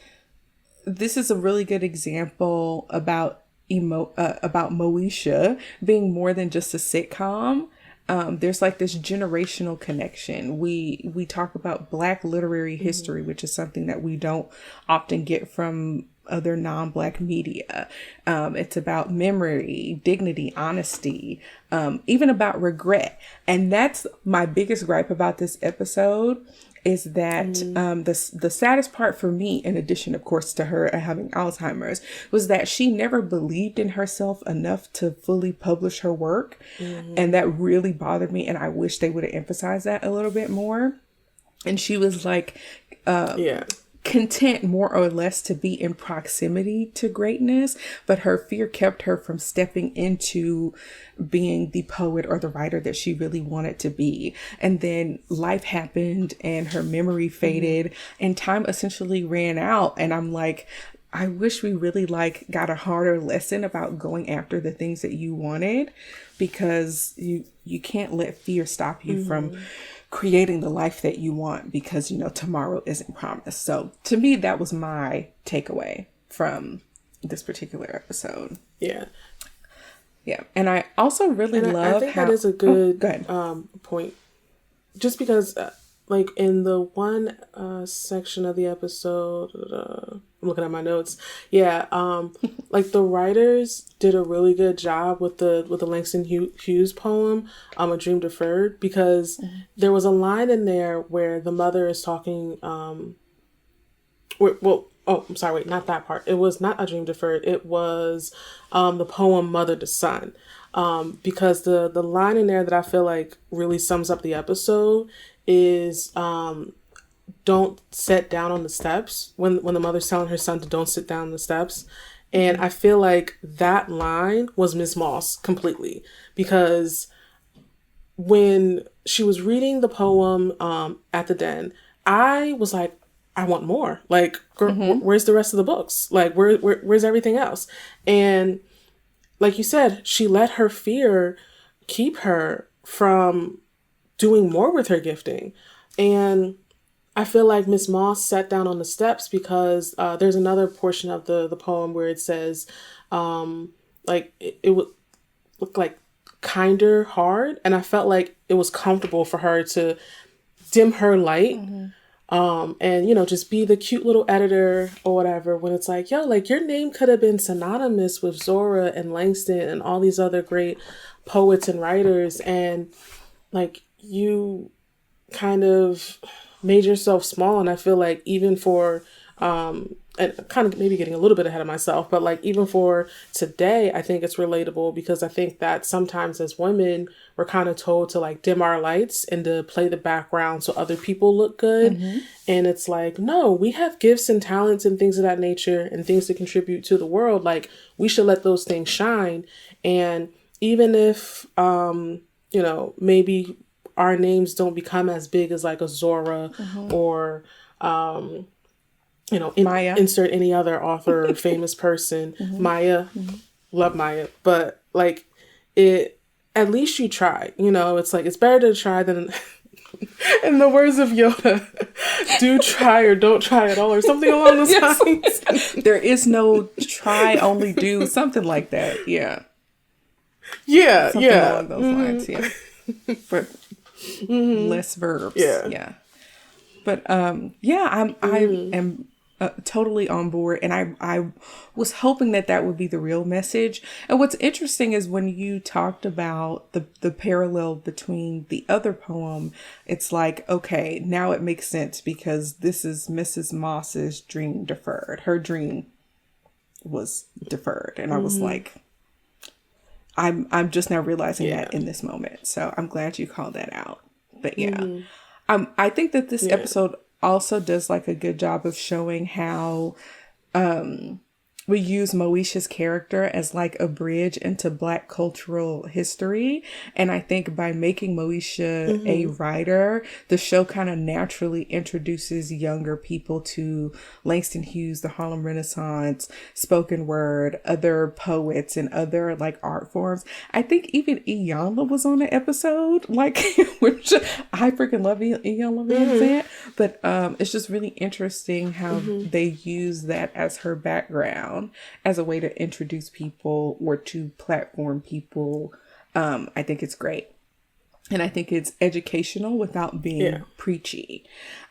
this is a really good example about Moesha being more than just a sitcom. There's like this generational connection. We talk about Black literary history, which is something that we don't often get from other non-Black media. It's about memory, dignity, honesty, even about regret. And that's my biggest gripe about this episode, is that the saddest part for me, in addition, of course, to her having Alzheimer's, was that she never believed in herself enough to fully publish her work. And that really bothered me. And I wish they would have emphasized that a little bit more. And she was like, content more or less to be in proximity to greatness, but her fear kept her from stepping into being the poet or the writer that she really wanted to be. And then life happened and her memory faded and time essentially ran out. And I'm like, I wish we really got a harder lesson about going after the things that you wanted, because you can't let fear stop you from creating the life that you want, because, you know, tomorrow isn't promised. So to me, that was my takeaway from this particular episode. Yeah. And I also really love I think how... that is a good go ahead. Point. Just because, like, in the one section of the episode, I'm looking at my notes. Like, the writers did a really good job with the Langston Hughes poem, A Dream Deferred, because there was a line in there where the mother is talking. I'm sorry, wait, not that part. It was not A Dream Deferred. It was the poem Mother to Son. Because the line in there that I feel like really sums up the episode is don't sit down on the steps, when the mother's telling her son to don't sit down on the steps. And I feel like that line was Miss Moss completely, because when she was reading the poem at the den, I was like, I want more. Like, where's the rest of the books? Like, where's everything else? And like you said, she let her fear keep her from doing more with her gifting. And I feel like Miss Moss sat down on the steps because there's another portion of the poem where it says, like, it would look like kinder hard. And I felt like it was comfortable for her to dim her light. And, you know, just be the cute little editor or whatever, when it's like, yo, like, your name could have been synonymous with Zora and Langston and all these other great poets and writers. And, like, you kind of made yourself small. And I feel like even for, and kind of maybe getting a little bit ahead of myself, but like, even for today, I think it's relatable, because I think that sometimes as women, we're kind of told to like dim our lights and to play the background so other people look good. And it's like, no, we have gifts and talents and things of that nature and things to contribute to the world. Like, we should let those things shine. And even if, you know, maybe our names don't become as big as like a Zora or, you know, Maya. Insert any other author or famous person. Maya, love Maya, but like, it, at least you try. You know, it's like, it's better to try than, in the words of Yoda, do try or don't try at all, or something along those lines. There is no try, only do, something like that. Something along those lines. But less verbs. But I am totally on board. And I was hoping that that would be the real message. And what's interesting is when you talked about the parallel between the other poem, it's like, okay, now it makes sense because this is Mrs. Moss's dream deferred. Her dream was deferred. And I was like, I'm just now realizing that in this moment. So I'm glad you called that out. But yeah, I think that this episode also does like a good job of showing how we use Moesha's character as like a bridge into Black cultural history. And I think by making Moesha a writer, the show kind of naturally introduces younger people to Langston Hughes, the Harlem Renaissance, spoken word, other poets, and other like art forms. I think even Iyanla was on the episode, like, which I freaking love Iyanla, but it's just really interesting how they use that as her background as a way to introduce people or to platform people. I think it's great. And I think it's educational without being preachy.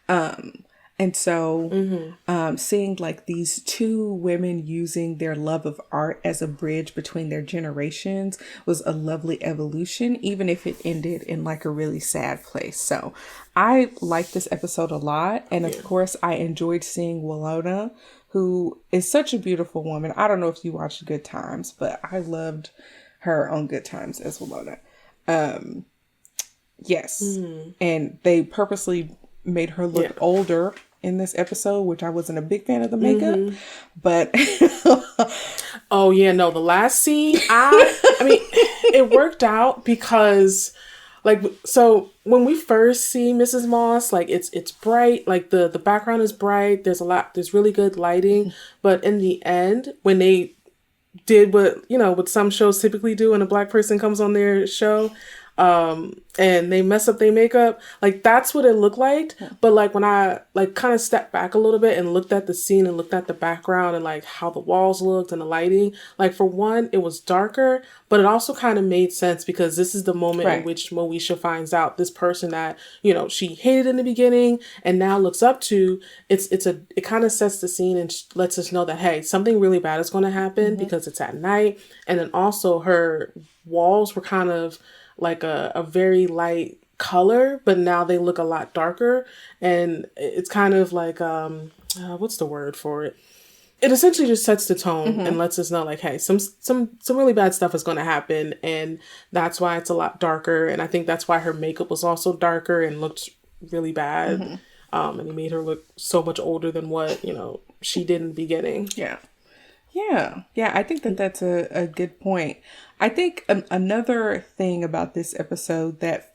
And so seeing like these two women using their love of art as a bridge between their generations was a lovely evolution, even if it ended in like a really sad place. So I liked this episode a lot. And of course, I enjoyed seeing Willona, who is such a beautiful woman. I don't know if you watched Good Times, but I loved her on Good Times as Willona. Yes. And they purposely made her look older in this episode, which I wasn't a big fan of the makeup, but oh yeah, no, the last scene, I mean, it worked out because like, so when we first see Mrs. Moss, like it's bright, like the background is bright, there's really good lighting, but in the end, when they did what some shows typically do when a Black person comes on their show, and they mess up their makeup, like that's what it looked like. But like when I like kind of stepped back a little bit and looked at the scene and looked at the background and like how the walls looked and the lighting, like for one, it was darker, but it also kind of made sense because this is the moment in which Moesha finds out this person that, she hated in the beginning and now looks up to. It kind of sets the scene and lets us know that, hey, something really bad is going to happen because it's at night. And then also her walls were kind of like a very light color, but now they look a lot darker, and it's kind of like what's the word for it? It essentially just sets the tone and lets us know like, hey, some really bad stuff is going to happen, and that's why it's a lot darker. And I think that's why her makeup was also darker and looked really bad, and it made her look so much older than what she did in the beginning. Yeah, I think that that's a good point. I think another thing about this episode that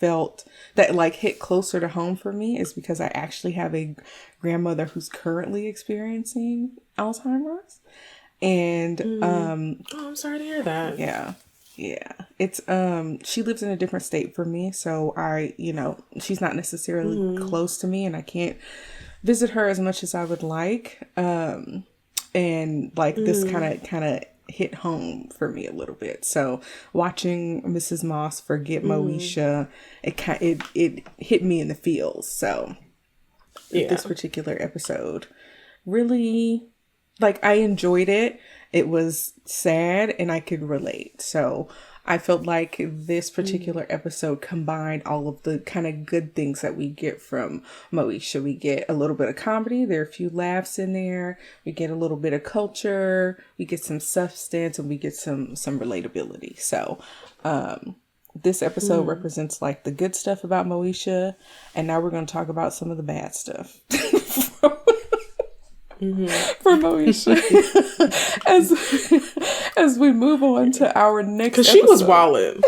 like hit closer to home for me is because I actually have a grandmother who's currently experiencing Alzheimer's. And I'm sorry to hear that. Yeah. It's she lives in a different state from me, so she's not necessarily close to me and I can't visit her as much as I would like. And like this kind of hit home for me a little bit. So watching Mrs. Moss forget Moesha, it hit me in the feels. So this particular episode really, like, I enjoyed it. It was sad and I could relate. So I felt like this particular episode combined all of the kind of good things that we get from Moesha. We get a little bit of comedy. There are a few laughs in there. We get a little bit of culture. We get some substance and we get some relatability. So this episode represents like the good stuff about Moesha. And now we're going to talk about some of the bad stuff. For Moesha as we move on to our next episode. Because she was wildin'.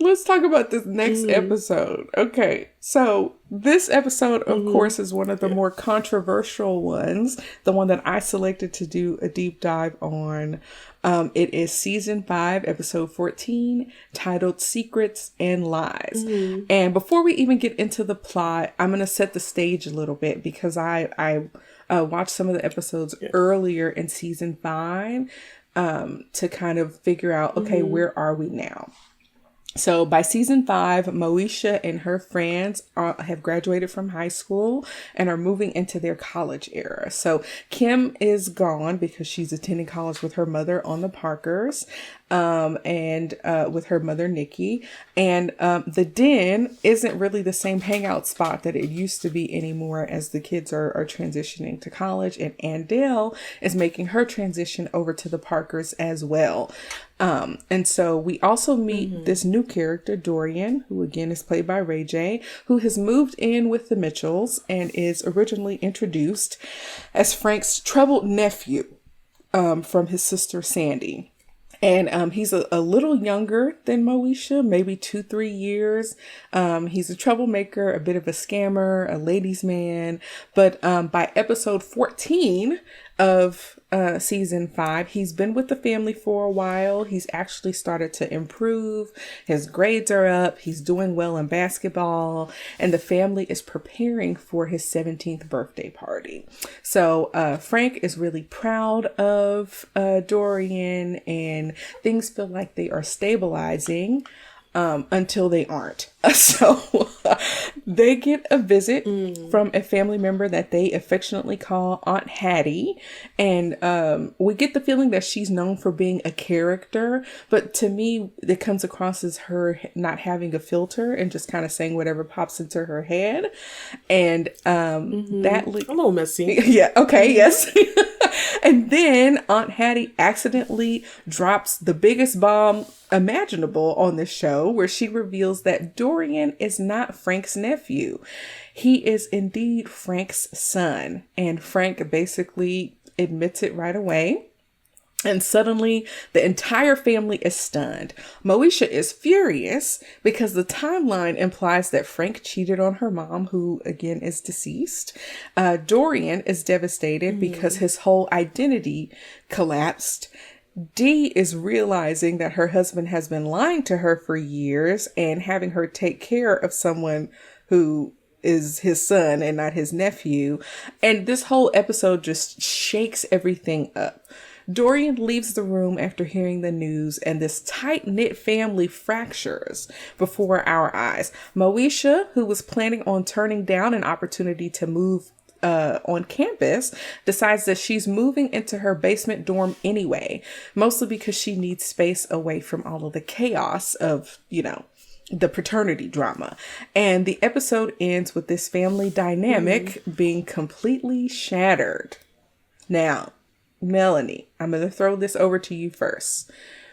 Let's talk about this next episode. Okay, so this episode, of course, is one of the more controversial ones. The one that I selected to do a deep dive on. It is season 5, episode 14, titled Secrets and Lies. And before we even get into the plot, I'm going to set the stage a little bit because I watched some of the episodes earlier in season 5 to kind of figure out, okay, where are we now? So by season 5, Moesha and her friends have graduated from high school and are moving into their college era. So Kim is gone because she's attending college with her mother on the Parkers, and with her mother, Nikki. And the den isn't really the same hangout spot that it used to be anymore, as the kids are transitioning to college. And Andale is making her transition over to the Parkers as well. And so we also meet this new character, Dorian, who again is played by Ray J, who has moved in with the Mitchells and is originally introduced as Frank's troubled nephew, from his sister Sandy. And he's a little younger than Moesha, maybe 2-3 years. He's a troublemaker, a bit of a scammer, a ladies' man. But by episode 14 of season 5, he's been with the family for a while. He's actually started to improve. His grades are up. He's doing well in basketball. And the family is preparing for his 17th birthday party. So Frank is really proud of Dorian, and things feel like they are stabilizing until they aren't. So they get a visit from a family member that they affectionately call Aunt Hattie. And we get the feeling that she's known for being a character. But to me, it comes across as her not having a filter and just kind of saying whatever pops into her head. And a little messy. Yeah. Okay. Yes. And then Aunt Hattie accidentally drops the biggest bomb imaginable on the show, where she reveals that Dorian is not Frank's nephew. He is indeed Frank's son. And Frank basically admits it right away. And suddenly the entire family is stunned. Moesha is furious because the timeline implies that Frank cheated on her mom, who again is deceased. Dorian is devastated because his whole identity collapsed. Dee is realizing that her husband has been lying to her for years and having her take care of someone who is his son and not his nephew. And this whole episode just shakes everything up. Dorian leaves the room after hearing the news, and this tight-knit family fractures before our eyes. Moesha, who was planning on turning down an opportunity to move on campus, decides that she's moving into her basement dorm anyway, mostly because she needs space away from all of the chaos of, the paternity drama. And the episode ends with this family dynamic being completely shattered. Now, Melanie, I'm going to throw this over to you first.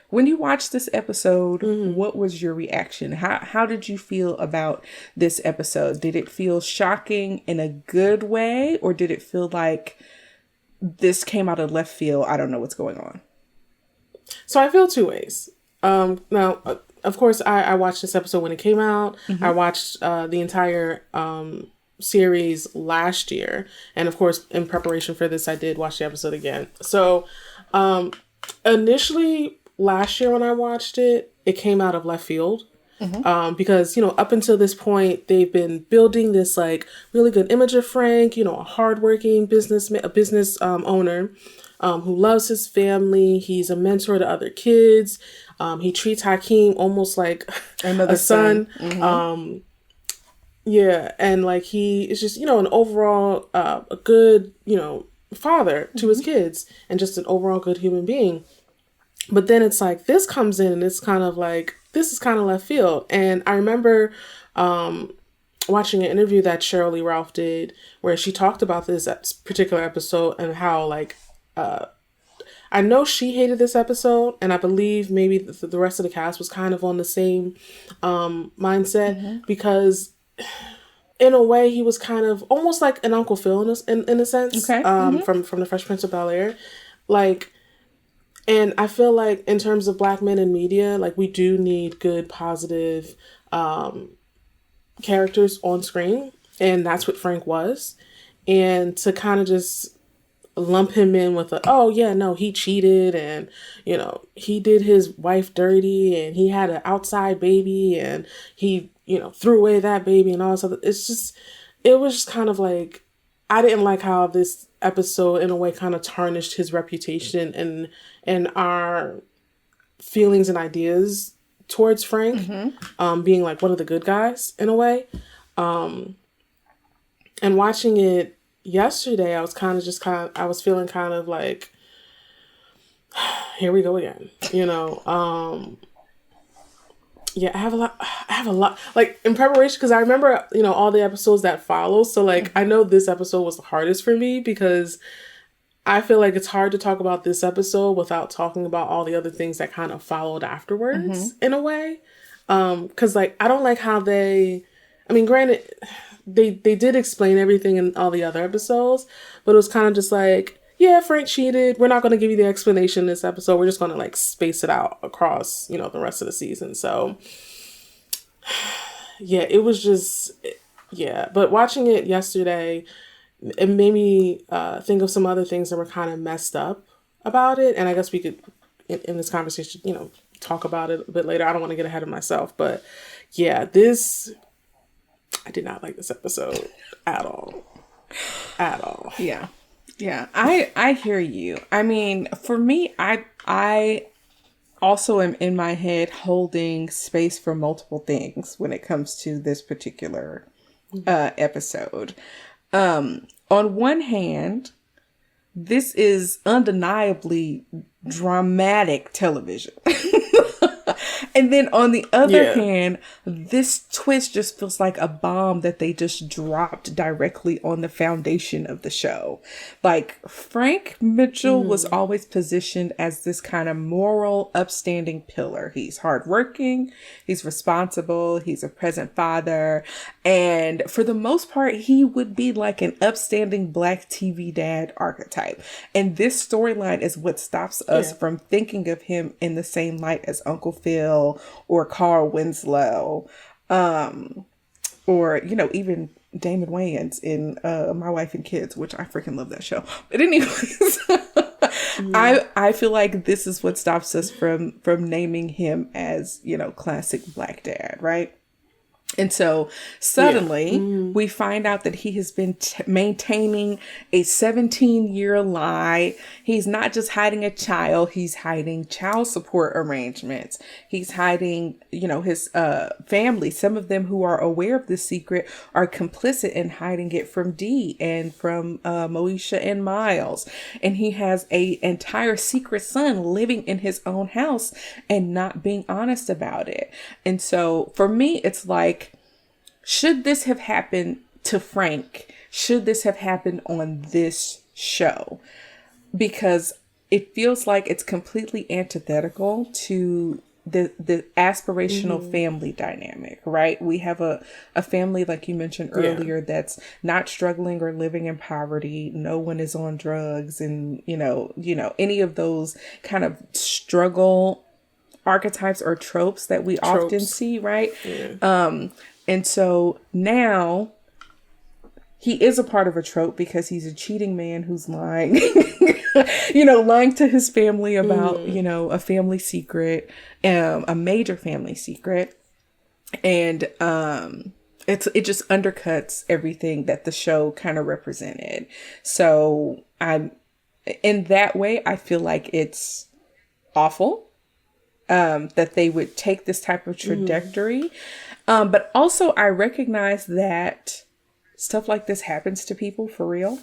When you watched this episode, what was your reaction? How did you feel about this episode? Did it feel shocking in a good way, or did it feel like this came out of left field? I don't know what's going on. So I feel two ways. Now, of course, I watched this episode when it came out. I watched the entire series last year, and of course, in preparation for this, I did watch the episode again. So initially last year when I watched it, it came out of left field. Because, up until this point, they've been building this like really good image of Frank, a hardworking businessman, a business owner who loves his family. He's a mentor to other kids. He treats Hakeem almost like a son. Yeah. And like he is just, an overall a good, father to his kids, and just an overall good human being. But then it's like this comes in and it's kind of like, this is kind of left field. And I remember watching an interview that Cheryl Lee Ralph did where she talked about this particular episode and how like, I know she hated this episode, and I believe maybe the rest of the cast was kind of on the same mindset, because in a way he was kind of almost like an Uncle Phil in a sense, from the Fresh Prince of Bel-Air. Like, and I feel like in terms of Black men in media, like we do need good, positive characters on screen. And that's what Frank was. And to kind of just lump him in with he cheated and, he did his wife dirty and he had an outside baby and he, threw away that baby and all this other. It was just kind of like, I didn't like how this episode in a way kind of tarnished his reputation and our feelings and ideas towards Frank, being like one of the good guys in a way. And watching it yesterday, I was I was feeling kind of like, here we go again, you know. Yeah, I have a lot, like, in preparation, because I remember, you know, all the episodes that follow. So, like, I know this episode was the hardest for me because I feel like it's hard to talk about this episode without talking about all the other things that kind of followed afterwards, in a way. Because, like, I don't like how I mean, granted, they did explain everything in all the other episodes, but it was kind of just like, yeah, Frank cheated. We're not going to give you the explanation this episode. We're just going to, like, space it out across, you know, the rest of the season. So, yeah, it was just, yeah. But watching it yesterday, it made me think of some other things that were kind of messed up about it. And I guess we could, in this conversation, you know, talk about it a bit later. I don't want to get ahead of myself. But, yeah, I did not like this episode at all. At all. Yeah. Yeah, I hear you. I mean, for me, I also am in my head holding space for multiple things when it comes to this particular episode. On one hand, this is undeniably dramatic television. And then on the other hand, this twist just feels like a bomb that they just dropped directly on the foundation of the show. Like, Frank Mitchell was always positioned as this kind of moral, upstanding pillar. He's hardworking, he's responsible, he's a present father, and for the most part, he would be like an upstanding Black TV dad archetype. And this storyline is what stops us from thinking of him in the same light as Uncle Phil or Carl Winslow, or, you know, even Damon Wayans in My Wife and Kids, which I freaking love that show. But anyways, I feel like this is what stops us from naming him as, you know, classic Black dad, right? And so suddenly we find out that he has been maintaining a 17-year lie. He's not just hiding a child. He's hiding child support arrangements. He's hiding, you know, his family. Some of them who are aware of this secret are complicit in hiding it from Dee and from Moesha and Miles. And he has an entire secret son living in his own house and not being honest about it. And so for me, it's like, should this have happened to Frank? Should this have happened on this show? Because it feels like it's completely antithetical to the aspirational family dynamic, right? We have a family, like you mentioned earlier, that's not struggling or living in poverty. No one is on drugs, and you know, any of those kind of struggle archetypes or tropes that we often see, right? And so now he is a part of a trope because he's a cheating man who's lying, lying to his family about, a family secret, a major family secret. And it just undercuts everything that the show kind of represented. So in that way, I feel like it's awful that they would take this type of trajectory. But also I recognize that stuff like this happens to people for real.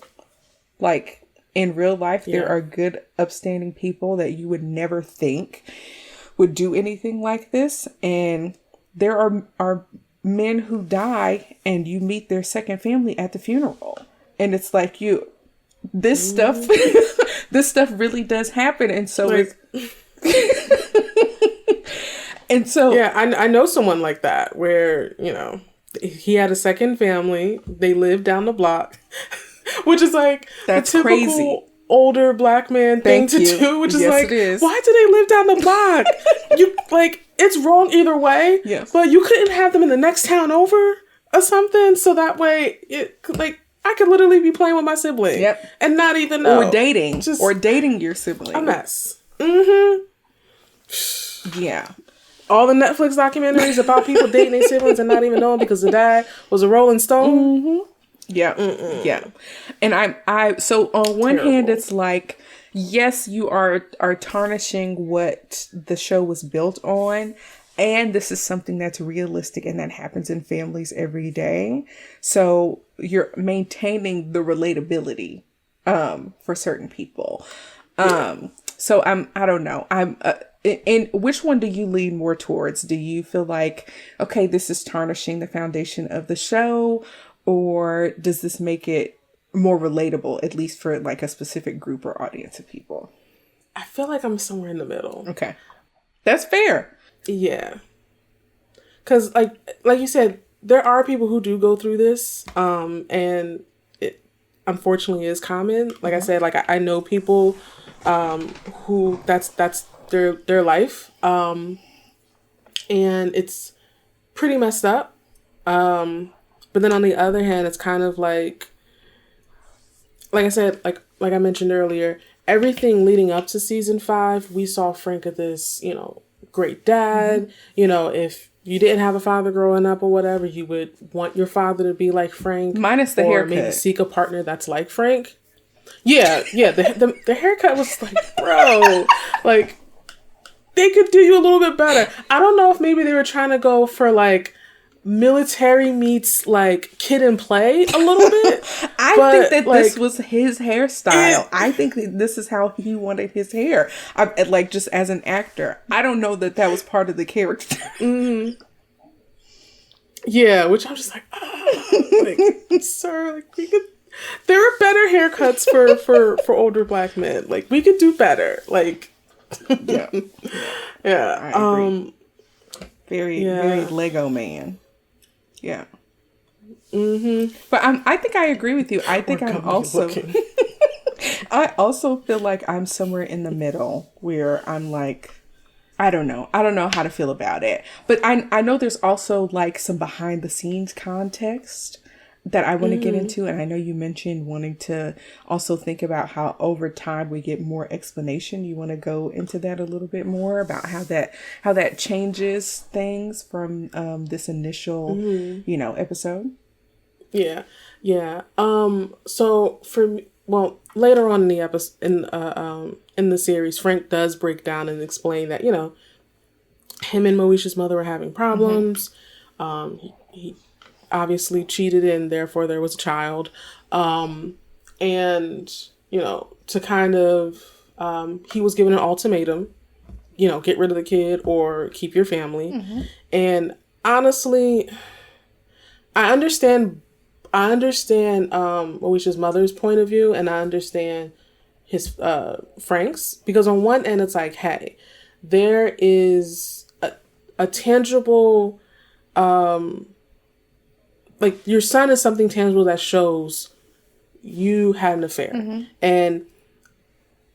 Like in real life, there are good, upstanding people that you would never think would do anything like this. And there are men who die and you meet their second family at the funeral. And it's like this stuff really does happen. And so and so, I know someone like that where, he had a second family. They lived down the block, which is like that's the typical crazy older Black man thing to do, which is it is. Why do they live down the block? It's wrong either way. Yes. But you couldn't have them in the next town over or something. So that way I could literally be playing with my sibling. Yep. And not even know. Or dating your sibling. A mess. Mm-hmm. Yeah. All the Netflix documentaries about people dating their siblings and not even knowing because the dad was a Rolling Stone. Mm-hmm. Yeah. Mm-mm. Yeah. And so on one hand, it's like, yes, you are tarnishing what the show was built on. And this is something that's realistic and that happens in families every day. So you're maintaining the relatability for certain people. So I don't know. And which one do you lean more towards? Do you feel like, okay, this is tarnishing the foundation of the show, or does this make it more relatable, at least for like a specific group or audience of people? I feel like I'm somewhere in the middle. Okay. That's fair. Yeah. Because like you said, there are people who do go through this, and it unfortunately is common. Like I said, like I know people who that's their life, and it's pretty messed up. But then on the other hand, it's kind of like I said, like I mentioned earlier, everything leading up to season 5, we saw Frank as this, great dad. If you didn't have a father growing up or whatever, you would want your father to be like Frank. Minus the or haircut. Maybe seek a partner that's like Frank. Yeah. The haircut was like, bro, like they could do you a little bit better. I don't know if maybe they were trying to go for like military meets like Kid and Play a little bit. I think that this was his hairstyle. I think that this is how he wanted his hair. Like just as an actor, I don't know that was part of the character. Mm-hmm. Yeah, which I'm just like, sir, like we could. There are better haircuts for older black men. Like we could do better. Like, yeah. I agree. Very Lego man. Yeah. Mm-hmm. But I think I agree with you. I think I'm also I also feel like I'm somewhere in the middle where I'm like, I don't know how to feel about it. But I know there's also like some behind the scenes context that I want to get into. And I know you mentioned wanting to also think about how over time we get more explanation. You want to go into that a little bit more about how that changes things from this initial, episode. Yeah. So later on in the episode, in the series, Frank does break down and explain that, him and Moesha's mother were having problems. He obviously cheated and therefore there was a child. And, to kind of, he was given an ultimatum, get rid of the kid or keep your family. And honestly, I understand Moesha's mother's point of view, and I understand his Frank's, because on one end it's like, hey, there is a tangible, like your son is something tangible that shows you had an affair, and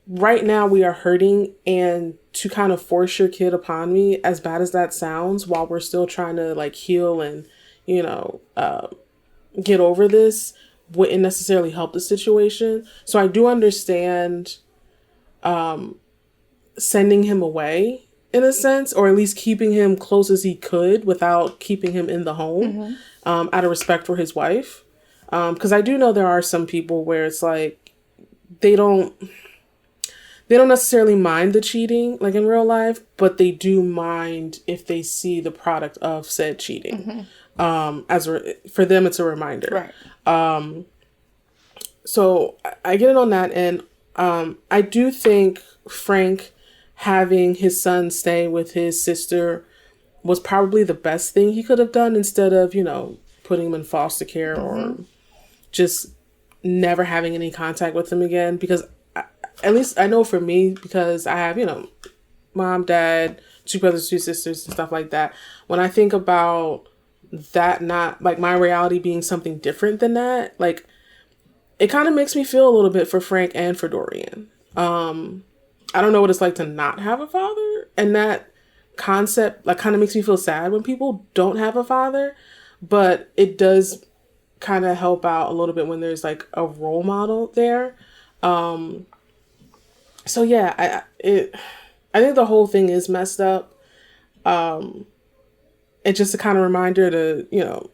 right now we are hurting, and to kind of force your kid upon me, as bad as that sounds, while we're still trying to like heal and get over this, wouldn't necessarily help the situation. So I do understand sending him away in a sense, or at least keeping him close as he could without keeping him in the home, out of respect for his wife. Because I do know there are some people where it's like they don't necessarily mind the cheating like in real life, but they do mind if they see the product of said cheating. For them, it's a reminder. Right. So I get it on that. And I do think Frank having his son stay with his sister was probably the best thing he could have done, instead of, putting him in foster care or just never having any contact with him again. Because at least I know for me, because I have, mom, dad, 2 brothers, 2 sisters and stuff like that. When I think about that, not like my reality being something different than that, like it kind of makes me feel a little bit for Frank and for Dorian. I don't know what it's like to not have a father, and that concept like kind of makes me feel sad when people don't have a father, but it does kind of help out a little bit when there's like a role model there. So yeah, I think the whole thing is messed up. It's just a kind of reminder to,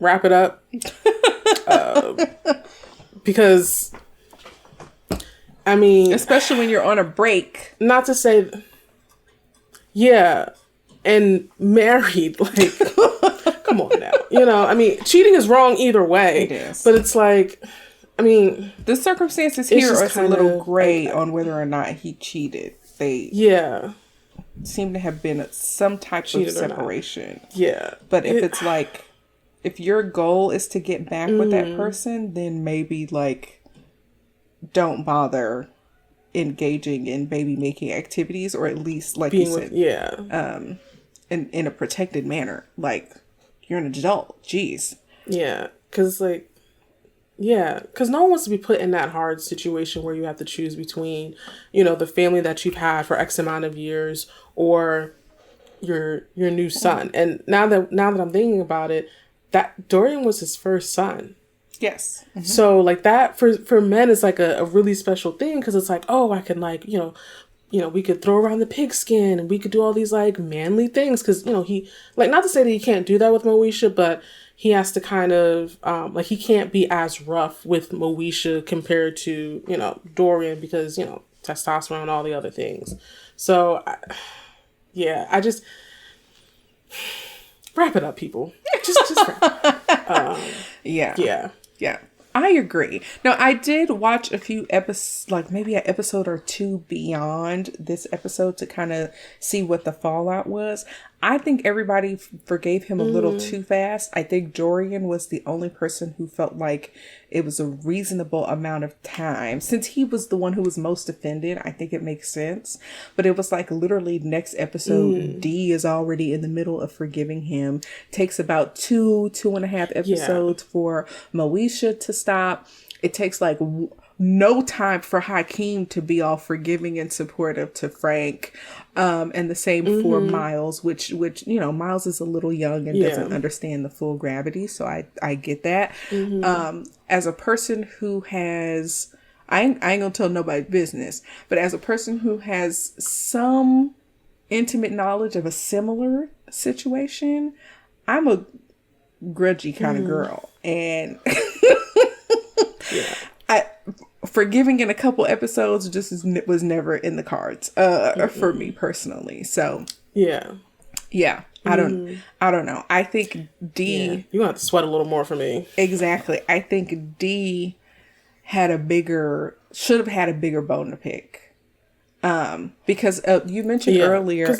wrap it up. Because, I mean... Especially when you're on a break. Not to say... Yeah. and married. Like, come on now. You know, I mean, cheating is wrong either way. It is. But it's like, I mean, the circumstances here are a little gray like, on whether or not he cheated. They seem to have been some type of separation. Yeah. But if it's like, if your goal is to get back with that person, then maybe like don't bother engaging in baby making activities, or at least like you said, in a protected manner. Like, you're an adult. Jeez. Yeah. Because like, because no one wants to be put in that hard situation where you have to choose between, you know, the family that you've had for X amount of years or your new son. And now that I'm thinking about it, that Dorian was his first son. Yes. Mm-hmm. So like that for men is like a really special thing, because it's like, oh, I can like, you know, we could throw around the pigskin and we could do all these like manly things, because, you know, he, like, not to say that he can't do that with Moesha, but he has to kind of like, he can't be as rough with Moesha compared to, you know, Dorian, because, you know, testosterone and all the other things. So I just wrap it up, people. Just wrap it up. Yeah. I agree. Now, I did watch a few episodes, like maybe an episode or two beyond this episode, to kind of see what the fallout was. I think everybody forgave him a little too fast. I think Dorian was the only person who felt like it was a reasonable amount of time. Since he was the one who was most offended, I think it makes sense. But it was like literally next episode, D is already in the middle of forgiving him. Takes about 2.5 episodes for Moesha to stop. It takes like no time for Hakeem to be all forgiving and supportive to Frank. And the same for Miles, which, you know, Miles is a little young and doesn't understand the full gravity. So I get that. As a person who has, I ain't gonna tell nobody's business, but as a person who has some intimate knowledge of a similar situation, I'm a grudgy kind of girl. And forgiving in a couple episodes was never in the cards for me personally. So I don't know. I think D, you have to sweat a little more for me. Exactly. I think D should have had a bigger bone to pick. Because you mentioned earlier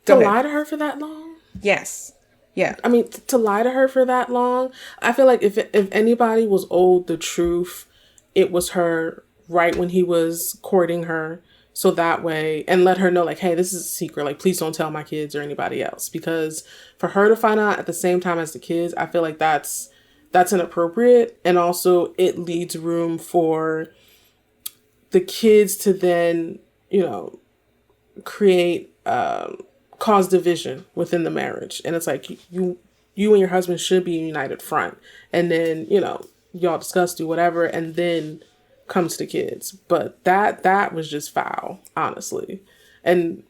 to lie to her for that long. Yes. Yeah. I mean, to lie to her for that long, I feel like if anybody was owed the truth, it was her, right when he was courting her. So that way, and let her know, like, hey, this is a secret. Like, please don't tell my kids or anybody else. Because for her to find out at the same time as the kids, I feel like that's inappropriate. And also it leaves room for the kids to then, you know, create, cause division within the marriage. And it's like, you and your husband should be a united front. And then, you know, y'all discuss, do whatever, and then come to the kids. But that was just foul, honestly. And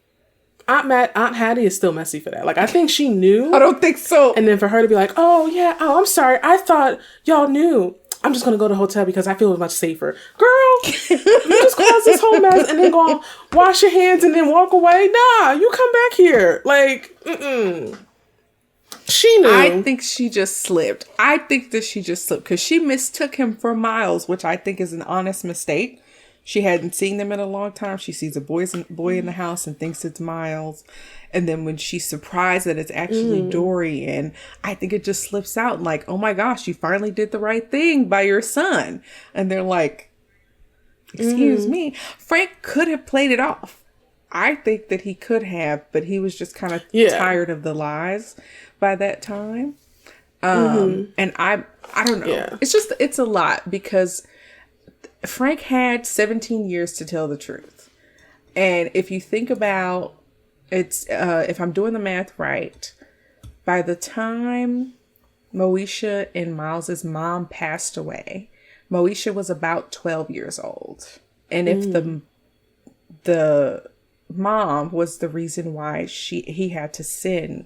Aunt Hattie is still messy for that. Like, I think she knew. I don't think so. And then for her to be like, oh yeah, I'm sorry, I thought y'all knew. I'm just gonna go to the hotel because I feel much safer. Girl, you just caused this whole mess and then go wash your hands and then walk away. Nah, you come back here. Like, She knew. I think she just slipped. I think that she just slipped because she mistook him for Miles, which I think is an honest mistake. She hadn't seen them in a long time. She sees a boy in the house and thinks it's Miles. And then when she's surprised that it's actually Dorian, I think it just slips out like, oh my gosh, you finally did the right thing by your son. And they're like, excuse me. Frank could have played it off. I think that he could have, but he was just kind of tired of the lies by that time. And I don't know. Yeah. It's a lot because Frank had 17 years to tell the truth. And if you think about it's, if I'm doing the math right, by the time Moesha and Miles's mom passed away, Moesha was about 12 years old. And if the mom was the reason why he had to send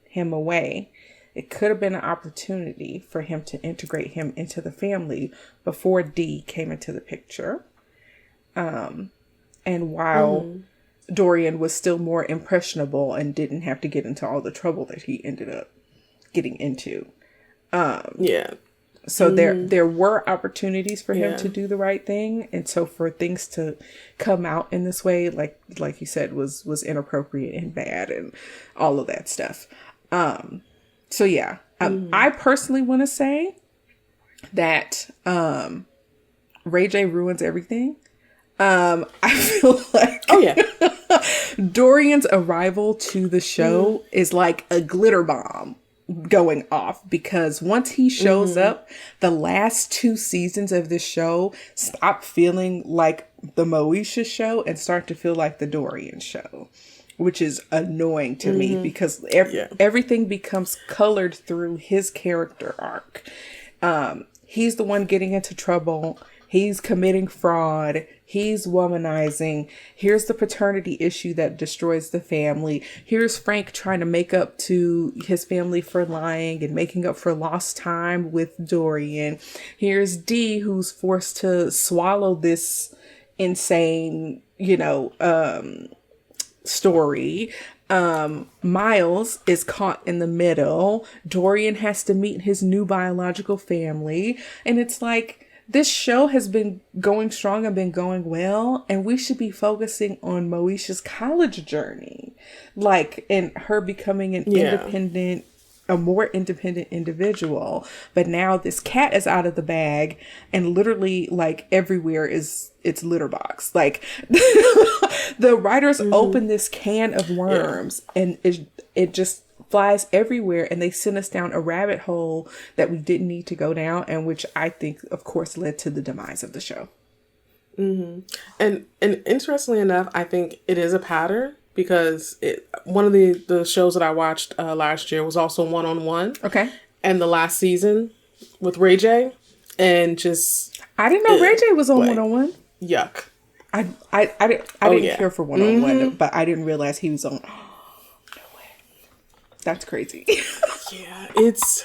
him away, it could have been an opportunity for him to integrate him into the family before Dee came into the picture. And while Dorian was still more impressionable and didn't have to get into all the trouble that he ended up getting into. So there were opportunities for him to do the right thing, and so for things to come out in this way, like you said, was inappropriate and bad and all of that stuff. I personally want to say that Ray J ruins everything. I feel like Dorian's arrival to the show is like a glitter bomb going off, because once he shows up, the last 2 seasons of this show stop feeling like the Moesha show and start to feel like the Dorian show, which is annoying to me, because everything becomes colored through his character arc. He's the one getting into trouble. He's committing fraud. He's womanizing. Here's the paternity issue that destroys the family. Here's Frank trying to make up to his family for lying and making up for lost time with Dorian. Here's Dee, who's forced to swallow this insane, story. Miles is caught in the middle. Dorian has to meet his new biological family. And it's like, this show has been going strong and been going well, and we should be focusing on Moesha's college journey, and her becoming a more independent individual. But now this cat is out of the bag, and literally everywhere it's litter box. The writers open this can of worms, and it just flies everywhere, and they sent us down a rabbit hole that we didn't need to go down, and which I think, of course, led to the demise of the show. And interestingly enough, I think it is a pattern, because one of the shows that I watched last year was also One-on-One. Okay. And the last season with Ray J, and just I didn't know Ray J was on One-on-One. Yuck. I didn't care for One-on-One, but I didn't realize he was on. That's crazy. Yeah, it's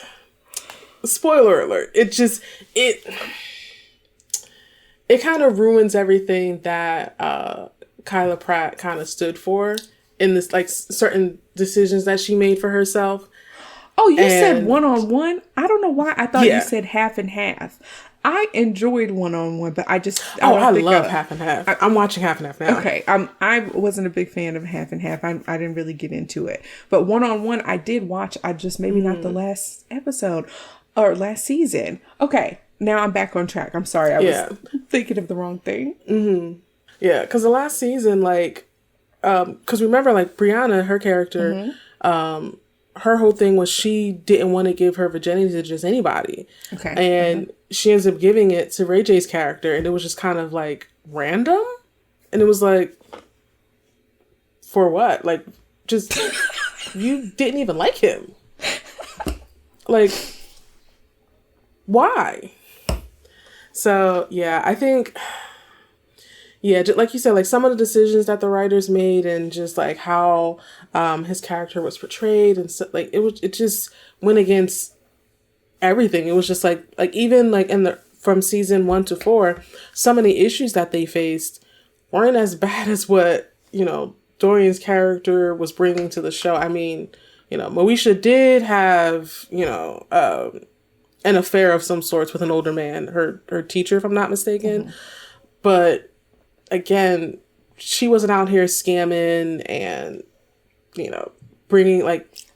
spoiler alert. It kind of ruins everything that Kyla Pratt kind of stood for in this, certain decisions that she made for herself. Oh, you said One-on-One? I don't know why I thought you said half and half. I enjoyed One-on-One, but I love half and half. I'm watching half and half now. Okay, I wasn't a big fan of half and half. I didn't really get into it. But One-on-One, I did watch. I just maybe not the last episode or last season. Okay, now I'm back on track. I'm sorry, I was thinking of the wrong thing. Mm-hmm. Yeah, because the last season, because remember, Brianna, her character, her whole thing was she didn't want to give her virginity to just anybody. Okay. And she ends up giving it to Ray J's character, and it was just kind of random. And it was for what? Just, you didn't even like him. Why? So, yeah, I think, just like you said, some of the decisions that the writers made, and just how his character was portrayed, and so, it just went against everything. It was just even in from season 1 to 4, some of the issues that they faced weren't as bad as what Dorian's character was bringing to the show. I mean, Moesha did have an affair of some sorts with an older man, her teacher, if I'm not mistaken. But again, she wasn't out here scamming and bringing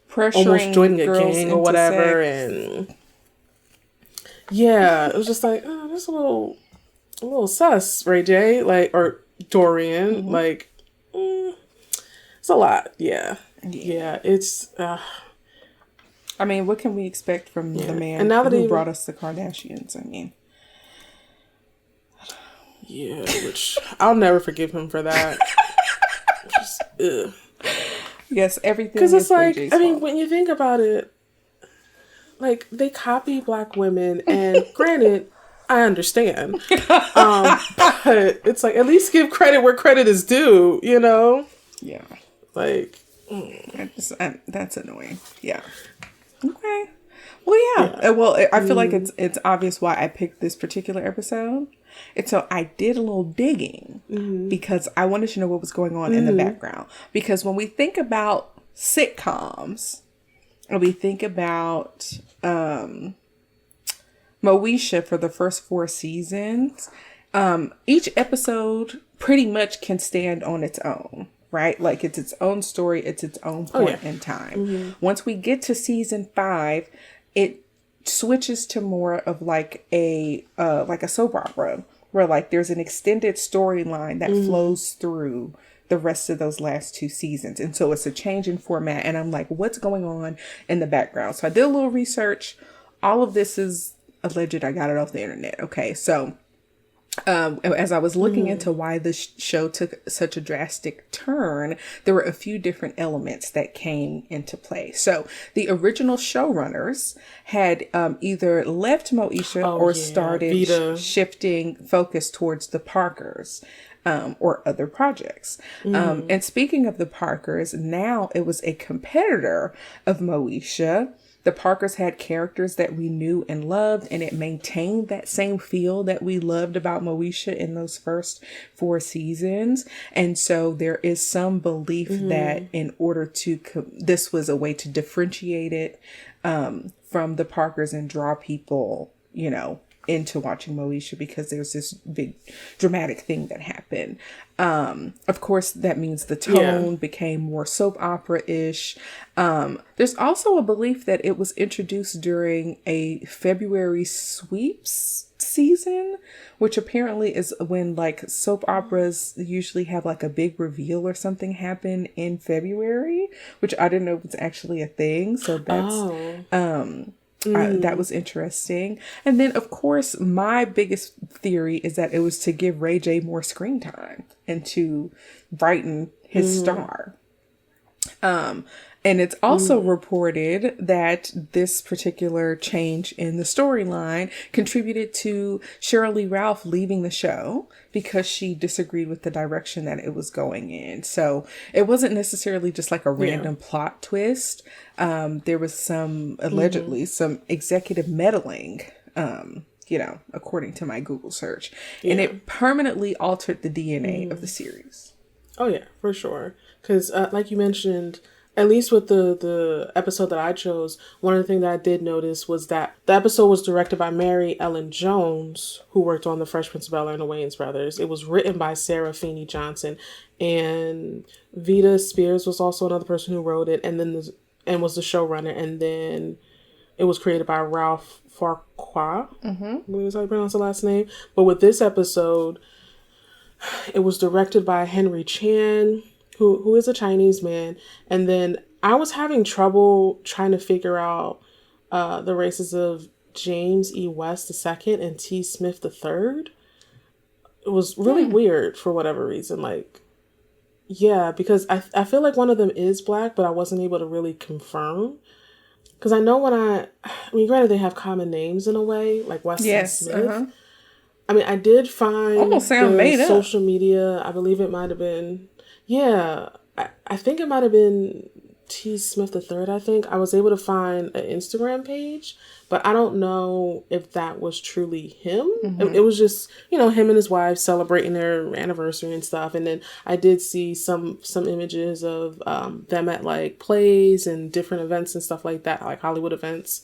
pressuring, almost joining a gang or whatever, and it was just that's a little sus, Ray J, or Dorian, it's a lot. It's I mean, what can we expect from the man and now that who brought us the Kardashians? I mean, which I'll never forgive him for that. Just, yes, everything. Because it's I mean, when you think about it, they copy Black women, and granted, I understand, but it's at least give credit where credit is due, Yeah. That's annoying. Yeah. Okay. Well, yeah. Well, I feel like it's obvious why I picked this particular episode. And so I did a little digging because I wanted to know what was going on in the background. Because when we think about sitcoms, and we think about Moesha for the first 4 seasons, each episode pretty much can stand on its own, right? Like it's its own story, it's its own point in time. Once we get to season 5, it switches to more of like a soap opera, where like there's an extended storyline that flows through the rest of those last 2 seasons. And so it's a change in format. And I'm like, what's going on in the background? So I did a little research. All of this is alleged. I got it off the internet. Okay. So as I was looking into why this show took such a drastic turn, there were a few different elements that came into play. So the original showrunners had either left Moesha or started shifting focus towards the Parkers. Or other projects. And speaking of the Parkers, now it was a competitor of Moesha. The Parkers had characters that we knew and loved, and it maintained that same feel that we loved about Moesha in those first 4 seasons. And so there is some belief that in order to, this was a way to differentiate it from the Parkers and draw people, you know, into watching Moesha, because there's this big dramatic thing that happened. Of course, that means the tone became more soap opera-ish. There's also a belief that it was introduced during a February sweeps season, which apparently is when like soap operas usually have like a big reveal or something happen in February, which I didn't know was actually a thing. So that's that was interesting. And then, of course, my biggest theory is that it was to give Ray J more screen time and to brighten his star. And it's also reported that this particular change in the storyline contributed to Sheryl Lee Ralph leaving the show because she disagreed with the direction that it was going in. So it wasn't necessarily just like a random plot twist. There was some, allegedly, some executive meddling, you know, according to my Google search. And it permanently altered the DNA of the series. Oh, yeah, for sure. Because like you mentioned, at least with the episode that I chose, one of the things that I did notice was that the episode was directed by Mary Ellen Jones, who worked on The Fresh Prince of Bel-Air and The Wayans Brothers. It was written by Sarah Feeney Johnson, and Vita Spears was also another person who wrote it, and then and was the showrunner. And then it was created by Ralph Farquhar, I believe is how you pronounce the last name. But with this episode, it was directed by Henry Chan, who is a Chinese man. And then I was having trouble trying to figure out the races of James E. West II and T. Smith III. It was really weird for whatever reason. Like, yeah, because I feel like one of them is black, but I wasn't able to really confirm. Because I know when I mean, granted, they have common names in a way, like West and Smith. I mean, I did find almost sound made up. Social media. I believe it might have been, I think it might have been T. Smith III, I think. I was able to find an Instagram page, but I don't know if that was truly him. It was just, you know, him and his wife celebrating their anniversary and stuff. And then I did see some images of them at like plays and different events and stuff like that, like Hollywood events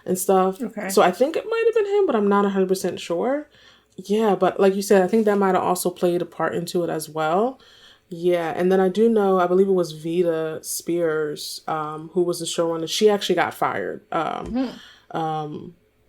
and stuff. Okay. So I think it might have been him, but I'm not 100% sure. Yeah, but like you said, I think that might have also played a part into it as well. Yeah, and then I do know, I believe it was Vita Spears, who was the showrunner. She actually got fired. I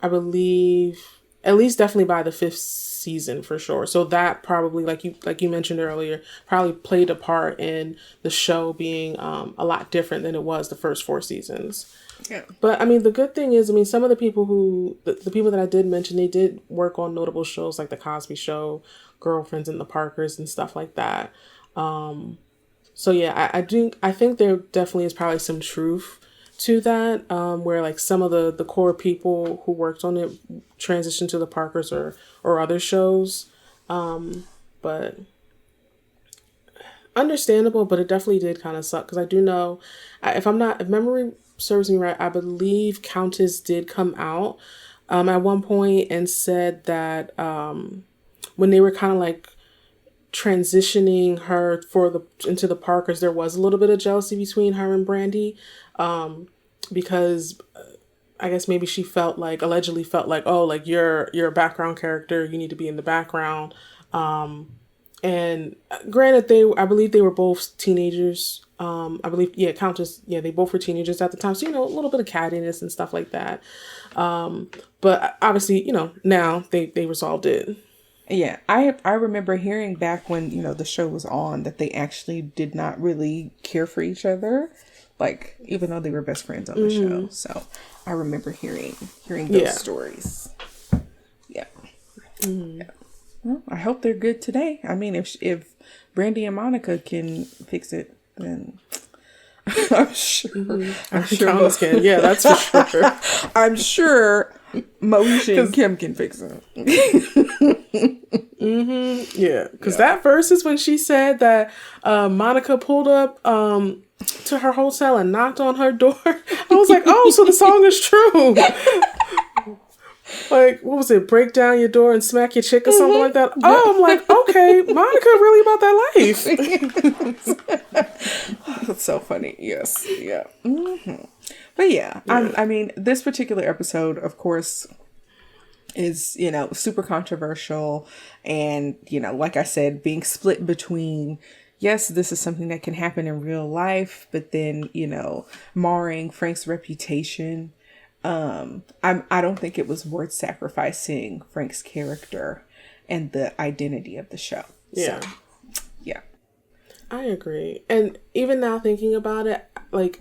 believe, at least definitely by the 5th season for sure. So that probably, like you mentioned earlier, probably played a part in the show being a lot different than it was the first 4 seasons. Yeah. But I mean, the good thing is, I mean, some of the people the people that I did mention, they did work on notable shows like The Cosby Show, Girlfriends, and The Parkers and stuff like that. So yeah, I think there definitely is probably some truth to that, where like some of the core people who worked on it transitioned to The Parkers or other shows. But understandable, but it definitely did kind of suck, because I do know, if memory serves me right, I believe Countess did come out at one point and said that when they were kind of like transitioning her into the Parkers, there was a little bit of jealousy between her and Brandy, because I guess maybe she allegedly felt like, oh, like you're a background character, you need to be in the background. And granted, I believe they were both teenagers. I believe, Countess, they both were teenagers at the time. So, a little bit of cattiness and stuff like that. But obviously, now they resolved it. Yeah, I remember hearing back when, the show was on that they actually did not really care for each other, like, even though they were best friends on the show. So I remember hearing those stories. Yeah. Yeah. Well, I hope they're good today. I mean, if Brandy and Monica can fix it, then I'm sure. I'm sure can. Yeah, that's for sure. I'm sure Moesha and Kim can fix it. Yeah, because that verse is when she said that Monica pulled up to her hotel and knocked on her door. I was like, oh, so the song is true. Like, what was it? Break down your door and smack your chick or something like that. Oh, I'm like, okay, Monica really about that life. That's so funny. Yes. Yeah. Mm-hmm. But yeah. I mean, this particular episode, of course, is, super controversial. And, like I said, being split between, yes, this is something that can happen in real life, but then, marring Frank's reputation. I don't think it was worth sacrificing Frank's character and the identity of the show. Yeah. So, yeah. I agree. And even now thinking about it, like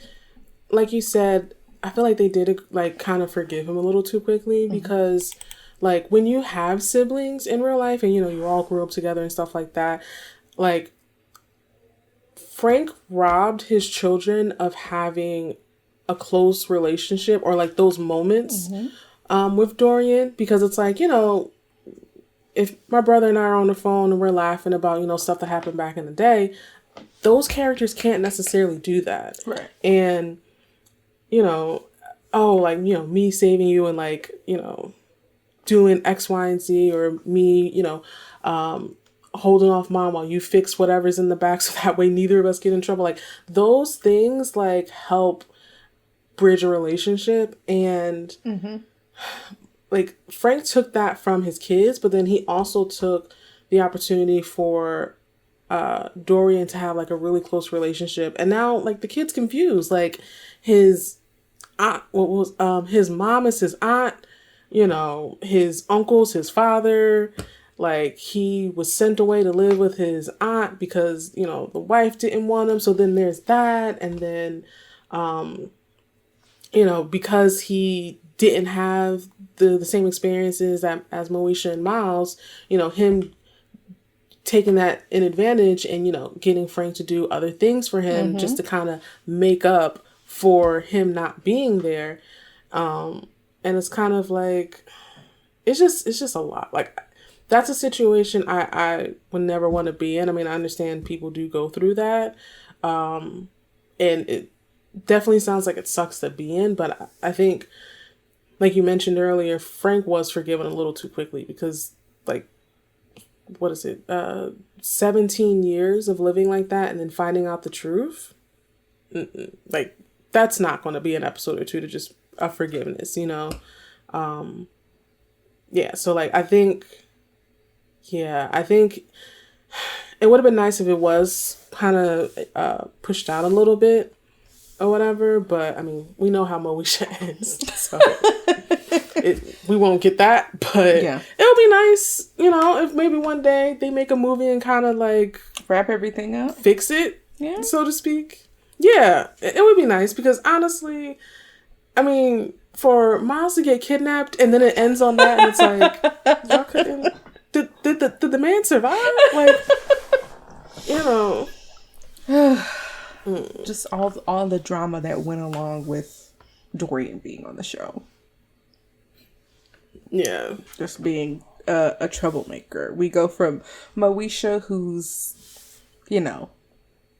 you said, I feel like they did kind of forgive him a little too quickly, because like when you have siblings in real life and, you all grew up together and stuff like that, like Frank robbed his children of having a close relationship, or like those moments with Dorian, because it's like, if my brother and I are on the phone and we're laughing about, stuff that happened back in the day, those characters can't necessarily do that. Right. And, me saving you and like, doing X, Y, and Z, or me, holding off mom while you fix whatever's in the back so that way neither of us get in trouble. Like those things like help bridge a relationship. And like Frank took that from his kids, but then he also took the opportunity for Dorian to have like a really close relationship. And now like the kid's confused, like his aunt, his mom is his aunt, his uncle's his father. Like he was sent away to live with his aunt because, the wife didn't want him. So then there's that. And then, because he didn't have the same experiences as Moesha and Miles, him taking that in advantage and, getting Frank to do other things for him just to kind of make up for him not being there. And it's kind of like, it's just a lot. Like, that's a situation I would never want to be in. I mean, I understand people do go through that. And it definitely sounds like it sucks to be in, but I think, like you mentioned earlier, Frank was forgiven a little too quickly because, like, what is it? 17 years of living like that and then finding out the truth. Like, that's not going to be an episode or two to just a forgiveness, Yeah. So like, I think it would have been nice if it was kind of pushed out a little bit or whatever. But I mean, we know how Moesha ends, so we won't get that. But yeah, it'll be nice, if maybe one day they make a movie and kind of like wrap everything up, fix it, so to speak. Yeah, it would be nice because honestly, I mean, for Miles to get kidnapped and then it ends on that, and it's like, y'all couldn't. Did the man survive? Like, just all the drama that went along with Dorian being on the show. Yeah, just being a troublemaker. We go from Moesha, who's,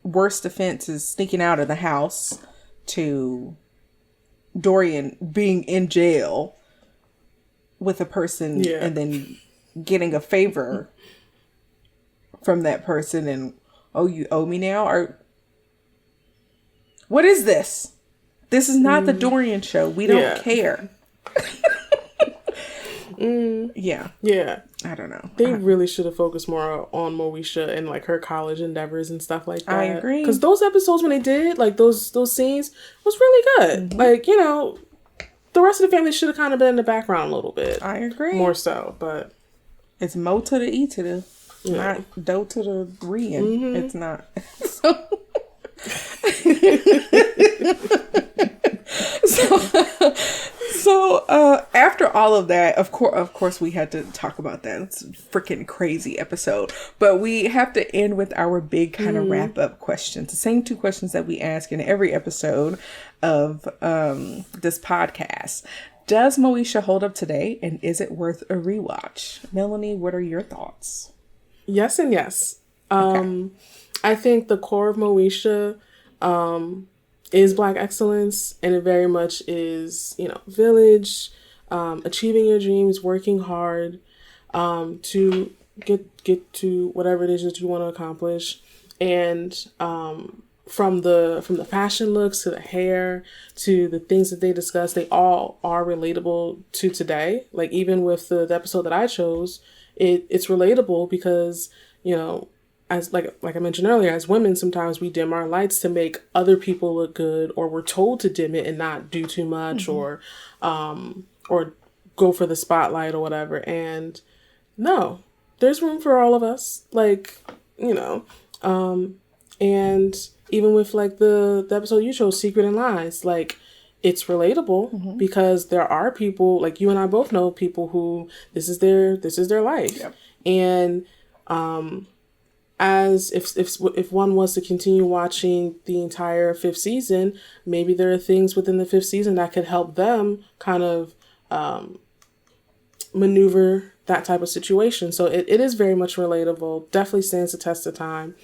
worst offense is sneaking out of the house, to Dorian being in jail with a person and then getting a favor from that person and, oh, you owe me now? Or what is this? This is not the Dorian show. We don't care. Yeah. Yeah. I don't know. They really should have focused more on Moesha and like her college endeavors and stuff like that. I agree. Because those episodes when they did, like those scenes was really good. Like, you know, the rest of the family should have kind of been in the background a little bit. I agree. More so, but it's Mo to the E to the, not Do to the Rian. It's not. So after all of that, of course, we had to talk about that. It's a freaking crazy episode. But we have to end with our big kind of wrap up questions. The same 2 questions that we ask in every episode of this podcast. Does Moesha hold up today, and is it worth a rewatch? Melanie, what are your thoughts? Yes and yes. Okay. I think the core of Moesha is Black excellence, and it very much is, you know, village, achieving your dreams, working hard to get to whatever it is that you want to accomplish, and from the fashion looks to the hair to the things that they discuss, they all are relatable to today. Like even with the episode that I chose, it's relatable because, you know, as like I mentioned earlier, as women, sometimes we dim our lights to make other people look good, or we're told to dim it and not do too much, or go for the spotlight or whatever. And no, there's room for all of us. Like, you know, and even with like the episode you chose, Secret and Lies, like it's relatable because there are people like you and I both know people who this is their life. Yep. And as if one was to continue watching the entire 5th season, maybe there are things within the 5th season that could help them kind of maneuver that type of situation. So it is very much relatable. Definitely stands the test of time.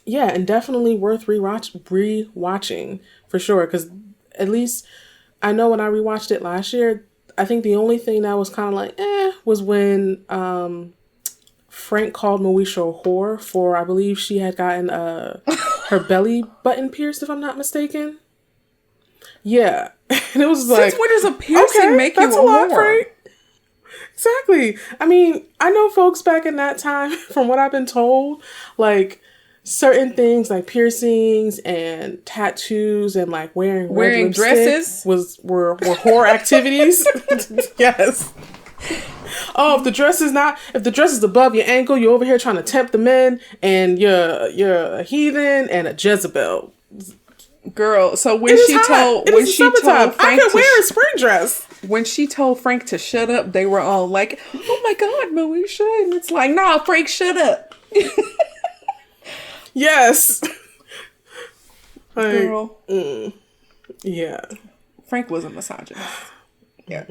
Yeah, and definitely worth rewatching for sure. Because at least I know when I rewatched it last year, I think the only thing that was kind of like was when Frank called Moesha a whore for, I believe she had gotten her belly button pierced, if I'm not mistaken. Yeah. And it was like, since when does a piercing make you a whore? Frank. Exactly. I mean, I know folks back in that time, from what I've been told, like certain things like piercings and tattoos and like wearing dresses were whore activities. Yes. Oh, if the dress is above your ankle, you're over here trying to tempt the men, and you're a heathen and a Jezebel. Girl, so when she told Frank I could wear a spring dress. When she told Frank to shut up, they were all like, "Oh my God, Moesha!" And it's like, "Nah, Frank, shut up." Yes. Like, girl. Yeah. Frank was a misogynist. Yeah.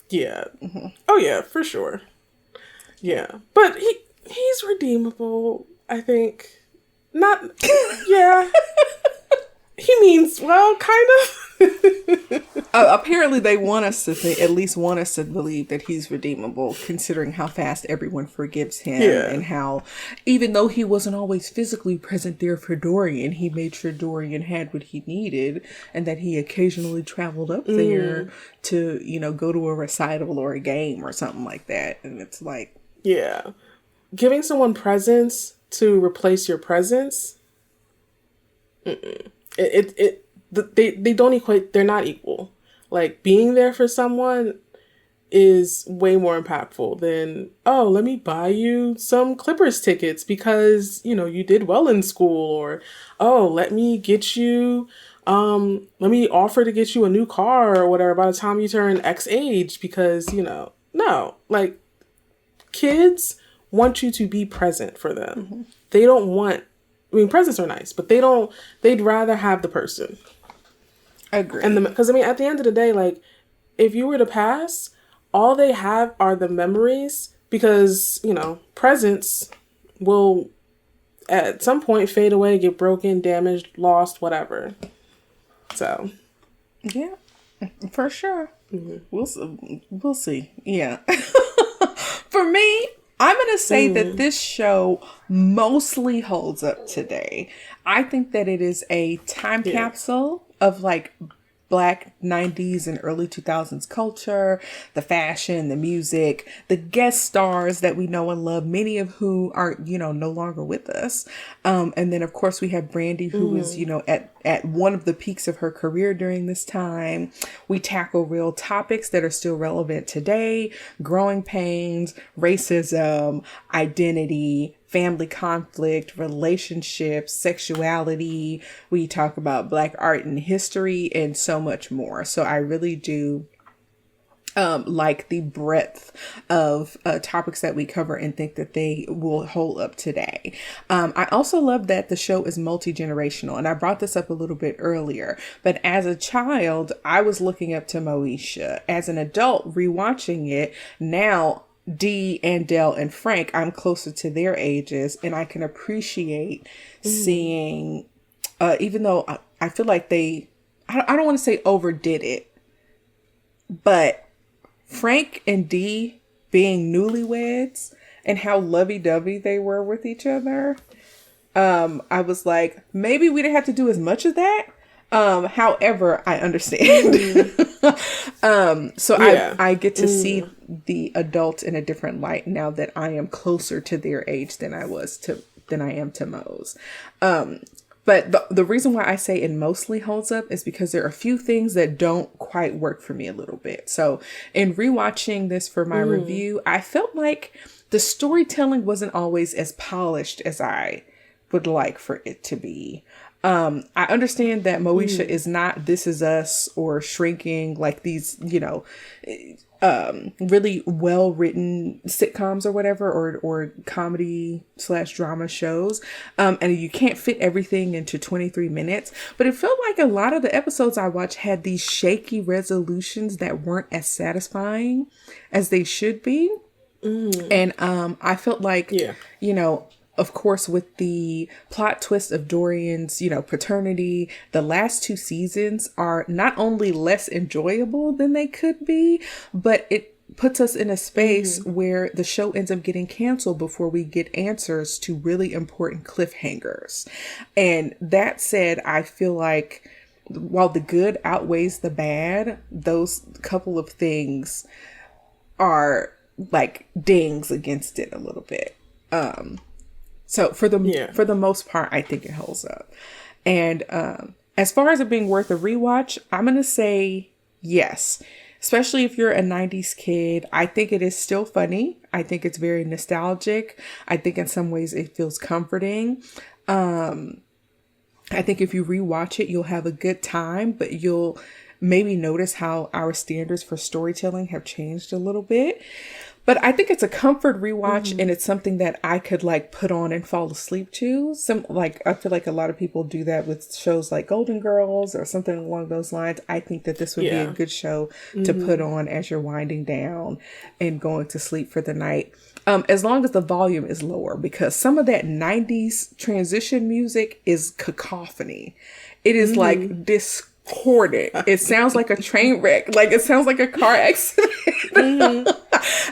Yeah. Oh yeah, for sure. Yeah. But he's redeemable, I think. Not yeah. He means well, kind of. Apparently they want us to at least want us to believe that he's redeemable, considering how fast everyone forgives him, and how even though he wasn't always physically present there for Dorian, he made sure Dorian had what he needed, and that he occasionally traveled up there to, you know, go to a recital or a game or something like that. And it's like, yeah, giving someone presents to replace your presence. They don't equate. They're not equal. Like being there for someone is way more impactful than, oh, let me buy you some Clippers tickets because, you know, you did well in school, or, oh, let me offer to get you a new car or whatever by the time you turn X age because, you know, no, like kids want you to be present for them. They don't want, I mean, presents are nice, but they'd rather have the person. agree. And because I mean, at the end of the day, like if you were to pass, all they have are the memories, because, you know, presents will at some point fade away, get broken, damaged, lost, whatever. So, yeah. For sure. We'll see. Yeah. For me, I'm going to say that this show mostly holds up today. I think that it is a time capsule of like Black 90s and early 2000s culture, the fashion, the music, the guest stars that we know and love, many of who are, no longer with us. And then, of course, we have Brandy, who is, at one of the peaks of her career during this time. We tackle real topics that are still relevant today: growing pains, racism, identity, family conflict, relationships, sexuality. We talk about Black art and history and so much more. So I really do like the breadth of topics that we cover and think that they will hold up today. I also love that the show is multi-generational, and I brought this up a little bit earlier, but as a child, I was looking up to Moesha. As an adult, rewatching it now, Dee and Dell and Frank, I'm closer to their ages, and I can appreciate seeing, even though I feel like I don't want to say overdid it, but Frank and Dee being newlyweds and how lovey-dovey they were with each other. I was like, maybe we didn't have to do as much of that. However, I understand. I get to see the adults in a different light now that I am closer to their age than I am to Mo's. But the reason why I say it mostly holds up is because there are a few things that don't quite work for me a little bit. So in rewatching this for my review, I felt like the storytelling wasn't always as polished as I would like for it to be. I understand that Moesha is not This Is Us or Shrinking, like these, really well-written sitcoms or whatever, or comedy/drama shows. And you can't fit everything into 23 minutes, but it felt like a lot of the episodes I watched had these shaky resolutions that weren't as satisfying as they should be. And I felt like, of course, with the plot twist of Dorian's, paternity, the last 2 seasons are not only less enjoyable than they could be, but it puts us in a space where the show ends up getting canceled before we get answers to really important cliffhangers. And that said, I feel like while the good outweighs the bad, those couple of things are like dings against it a little bit. So for the most part, I think it holds up. And as far as it being worth a rewatch, I'm going to say yes. Especially if you're a 90s kid, I think it is still funny. I think it's very nostalgic. I think in some ways it feels comforting. I think if you rewatch it, you'll have a good time, but you'll maybe notice how our standards for storytelling have changed a little bit. But I think it's a comfort rewatch, and it's something that I could like put on and fall asleep to. I feel like a lot of people do that with shows like Golden Girls or something along those lines. I think that this would be a good show to put on as you're winding down and going to sleep for the night. As long as the volume is lower, because some of that 90s transition music is cacophony. It is like discordant. It sounds like a train wreck. Like it sounds like a car accident.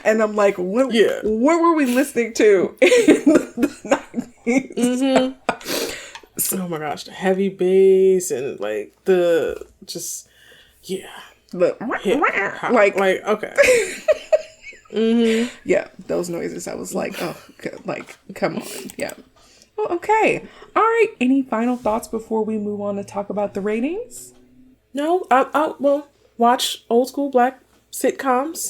And I'm like, what were we listening to in the 90s? Oh my gosh, the heavy bass and like the just Like okay. Yeah, those noises. I was like, oh, like, come on. Yeah. Well, okay. All right. Any final thoughts before we move on to talk about the ratings? No, well, watch old school Black sitcoms.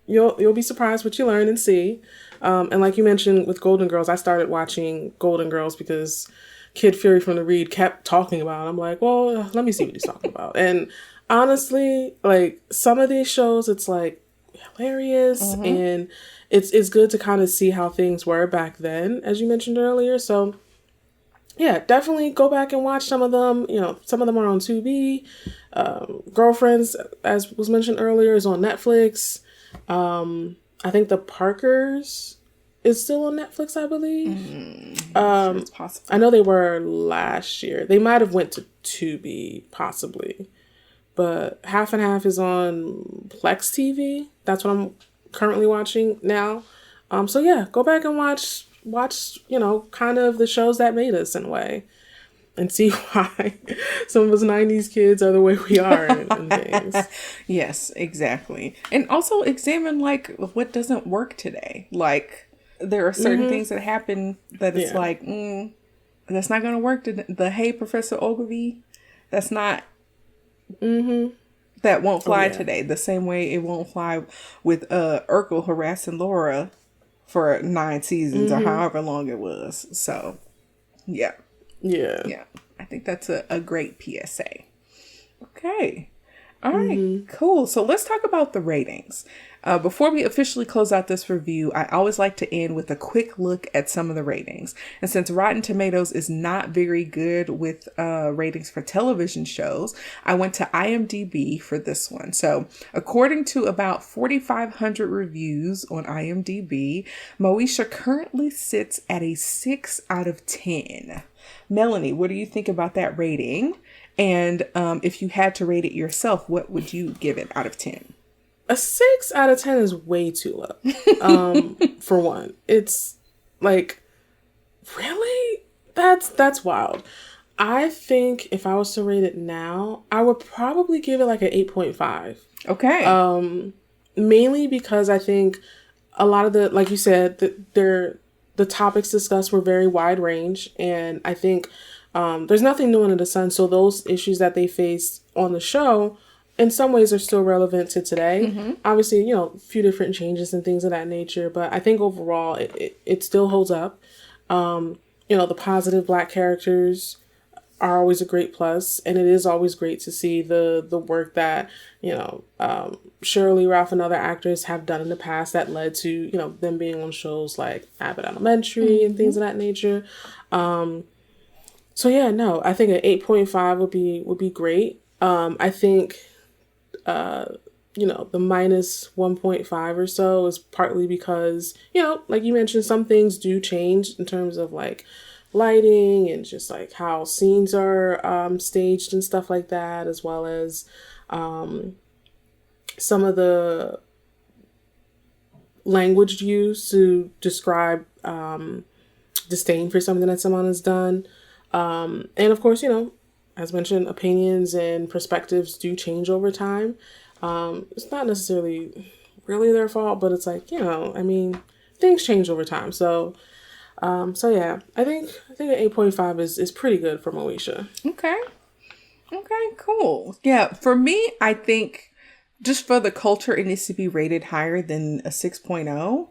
You'll be surprised what you learn and see. And like you mentioned with Golden Girls, I started watching Golden Girls because Kid Fury from the Read kept talking about it. I'm like, well, let me see what he's talking about. And honestly, like some of these shows, it's like hilarious and it's good to kind of see how things were back then, as you mentioned earlier. So yeah, definitely go back and watch some of them. Some of them are on Tubi. Girlfriends, as was mentioned earlier, is on Netflix. I think The Parkers is still on Netflix, I believe. Sure it's possible. I know they were last year. They might have went to Tubi, possibly. but half and half is on Plex TV. That's what I'm currently watching now. So yeah, go back and watch, kind of the shows that made us in a way, and see why some of us 90s kids are the way we are and things. Yes, exactly. And also examine like what doesn't work today. Like there are certain things that happen that it's like, that's not going to work. The Hey Professor Ogilvy, that's not, that won't fly today. The same way it won't fly with Urkel harassing Laura for 9 seasons or however long it was. So, yeah. Yeah. I think that's a great PSA. Okay. All right, cool. So let's talk about the ratings. Before we officially close out this review, I always like to end with a quick look at some of the ratings. And since Rotten Tomatoes is not very good with ratings for television shows, I went to IMDb for this one. So according to about 4,500 reviews on IMDb, Moesha currently sits at a 6 out of 10. Melanie, what do you think about that rating? And if you had to rate it yourself, what would you give it out of 10? A 6 out of 10 is way too low. For one, it's like, really? That's wild. I think if I was to rate it now, I would probably give it like an 8.5. Okay. Mainly because I think a lot of the, like you said, the topics discussed were very wide range, and I think there's nothing new under the sun. So those issues that they faced on the show, in some ways, are still relevant to today. Obviously, a few different changes and things of that nature. But I think overall, it still holds up. The positive Black characters are always a great plus, and it is always great to see the work that Shirley, Ralph, and other actors have done in the past that led to them being on shows like Abbott Elementary and things of that nature. So yeah, no, I think an 8.5 would be great. I think the minus 1.5 or so is partly because like you mentioned, some things do change in terms of like lighting and just like how scenes are staged and stuff like that, as well as some of the language used to describe disdain for something that someone has done. And of course, as mentioned, opinions and perspectives do change over time. It's not necessarily really their fault, but it's like, things change over time. So yeah, I think an 8.5 is pretty good for Moesha. Okay, cool. Yeah, for me, I think just for the culture, it needs to be rated higher than a 6.0.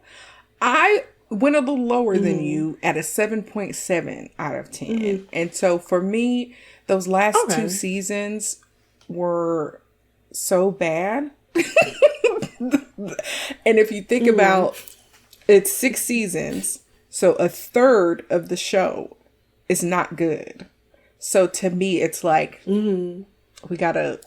I went a little lower than you at a 7.7 out of 10. And so for me, those last 2 seasons were so bad. And if you think about it's 6 seasons, so a third of the show is not good. So to me, it's like, we gotta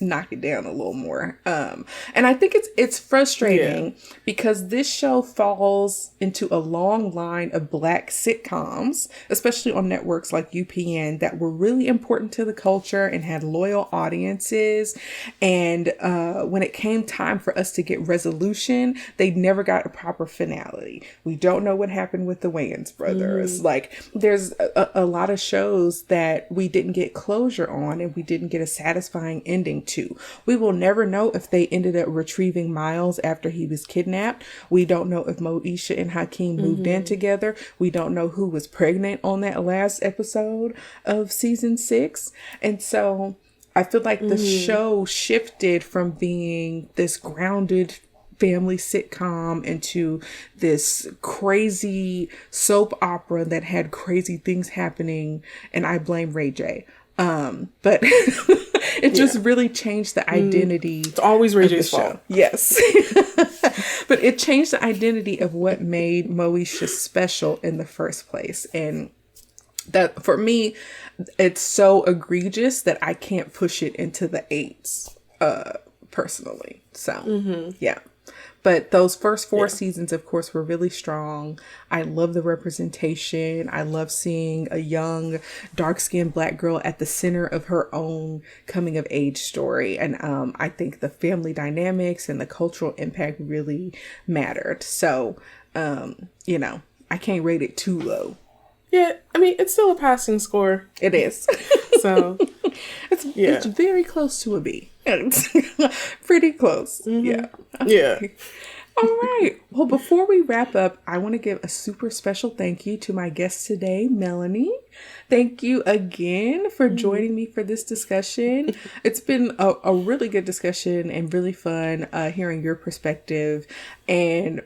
knock it down a little more. And I think it's frustrating because this show falls into a long line of Black sitcoms, especially on networks like UPN, that were really important to the culture and had loyal audiences. And when it came time for us to get resolution, they never got a proper finale. We don't know what happened with the Wayans brothers. Like there's a lot of shows that we didn't get closure on, and we didn't get a satisfying ending to. We will never know if they ended up retrieving Miles after he was kidnapped. We don't know if Moesha and Hakeem moved in together. We don't know who was pregnant on that last episode of season 6. And so I feel like the show shifted from being this grounded family sitcom into this crazy soap opera that had crazy things happening, and I blame Ray J. But it just really changed the identity. It's always Ray J's fault. Yes. But it changed the identity of what made Moesha special in the first place. And that, for me, it's so egregious that I can't push it into the 8s, personally. So, yeah. But those first 4 seasons, of course, were really strong. I love the representation. I love seeing a young, dark-skinned Black girl at the center of her own coming-of-age story. And I think the family dynamics and the cultural impact really mattered. So, you know, I can't rate it too low. Yeah, I mean, it's still a passing score. It is. So, it's very close to a B. Pretty close. Mm-hmm. Yeah. Yeah. All right. Well, before we wrap up, I want to give a super special thank you to my guest today, Melanie. Thank you again for joining me for this discussion. It's been a really good discussion and really fun hearing your perspective and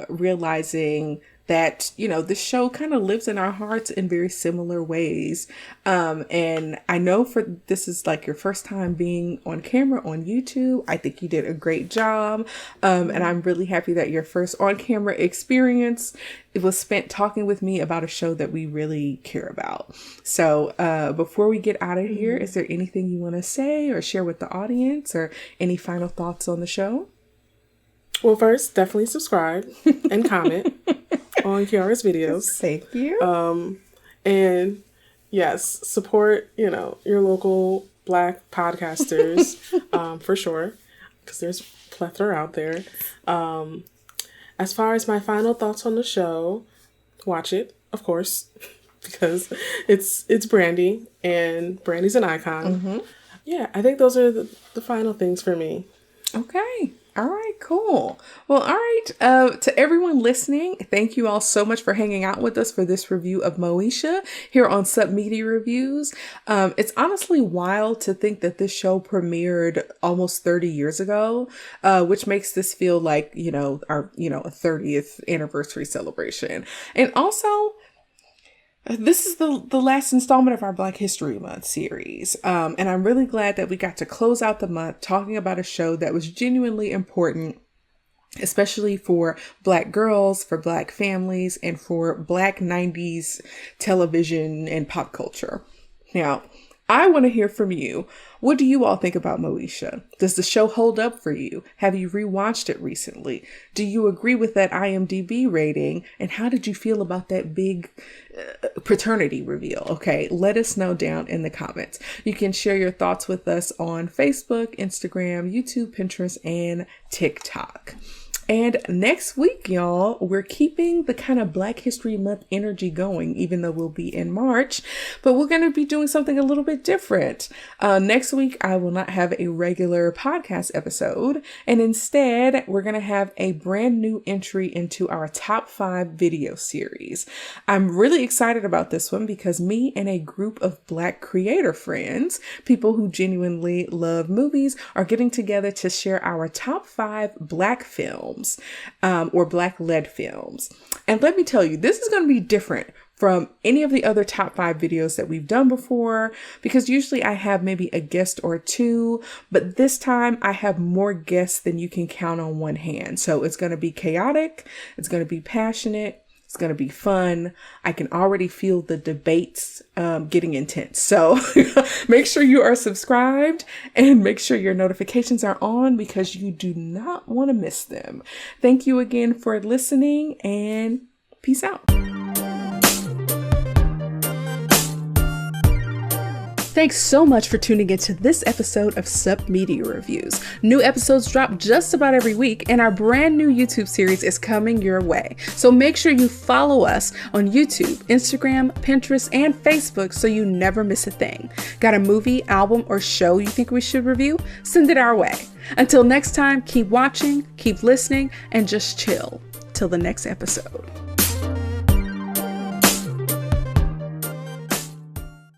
realizing that, you know, this show kind of lives in our hearts in very similar ways. And I know this is like your first time being on camera on YouTube. I think you did a great job. And I'm really happy that your first on camera experience, it was spent talking with me about a show that we really care about. So before we get out of here, is there anything you want to say or share with the audience or any final thoughts on the show? Well, first, definitely subscribe and comment on Kiara's videos. Thank you. And yes, support, you know, your local Black podcasters, for sure, because there's plethora out there. As far as my final thoughts on the show, watch it, of course, because it's Brandy, and Brandy's an icon. Mm-hmm. Yeah, I think those are the final things for me. Okay. All right, cool. Well, all right. To everyone listening, thank you all so much for hanging out with us for this review of Moesha here on Sub Media Reviews. It's honestly wild to think that this show premiered almost 30 years ago, which makes this feel like, you know, our, you know, a 30th anniversary celebration. And also, this is the last installment of our Black History Month series. And I'm really glad that we got to close out the month talking about a show that was genuinely important, especially for Black girls, for Black families, and for Black 90s television and pop culture. Now, I want to hear from you. What do you all think about Moesha? Does the show hold up for you? Have you rewatched it recently? Do you agree with that IMDb rating? And how did you feel about that big paternity reveal? Okay, let us know down in the comments. You can share your thoughts with us on Facebook, Instagram, YouTube, Pinterest, and TikTok. And next week, y'all, we're keeping the kind of Black History Month energy going, even though we'll be in March, but we're going to be doing something a little bit different. Next week, I will not have a regular podcast episode, and instead, we're going to have a brand new entry into our top 5 video series. I'm really excited about this one because me and a group of Black creator friends, people who genuinely love movies, are getting together to share our top 5 Black films. Or Black-led films. And let me tell you, this is going to be different from any of the other top 5 videos that we've done before, because usually I have maybe a guest or two, but this time I have more guests than you can count on one hand. So it's going to be chaotic. It's going to be passionate. It's going to be fun. I can already feel the debates getting intense. So make sure you are subscribed and make sure your notifications are on because you do not want to miss them. Thank you again for listening and peace out. Thanks so much for tuning into this episode of Sub Media Reviews. New episodes drop just about every week, and our brand new YouTube series is coming your way. So make sure you follow us on YouTube, Instagram, Pinterest, and Facebook so you never miss a thing. Got a movie, album, or show you think we should review? Send it our way. Until next time, keep watching, keep listening, and just chill till the next episode.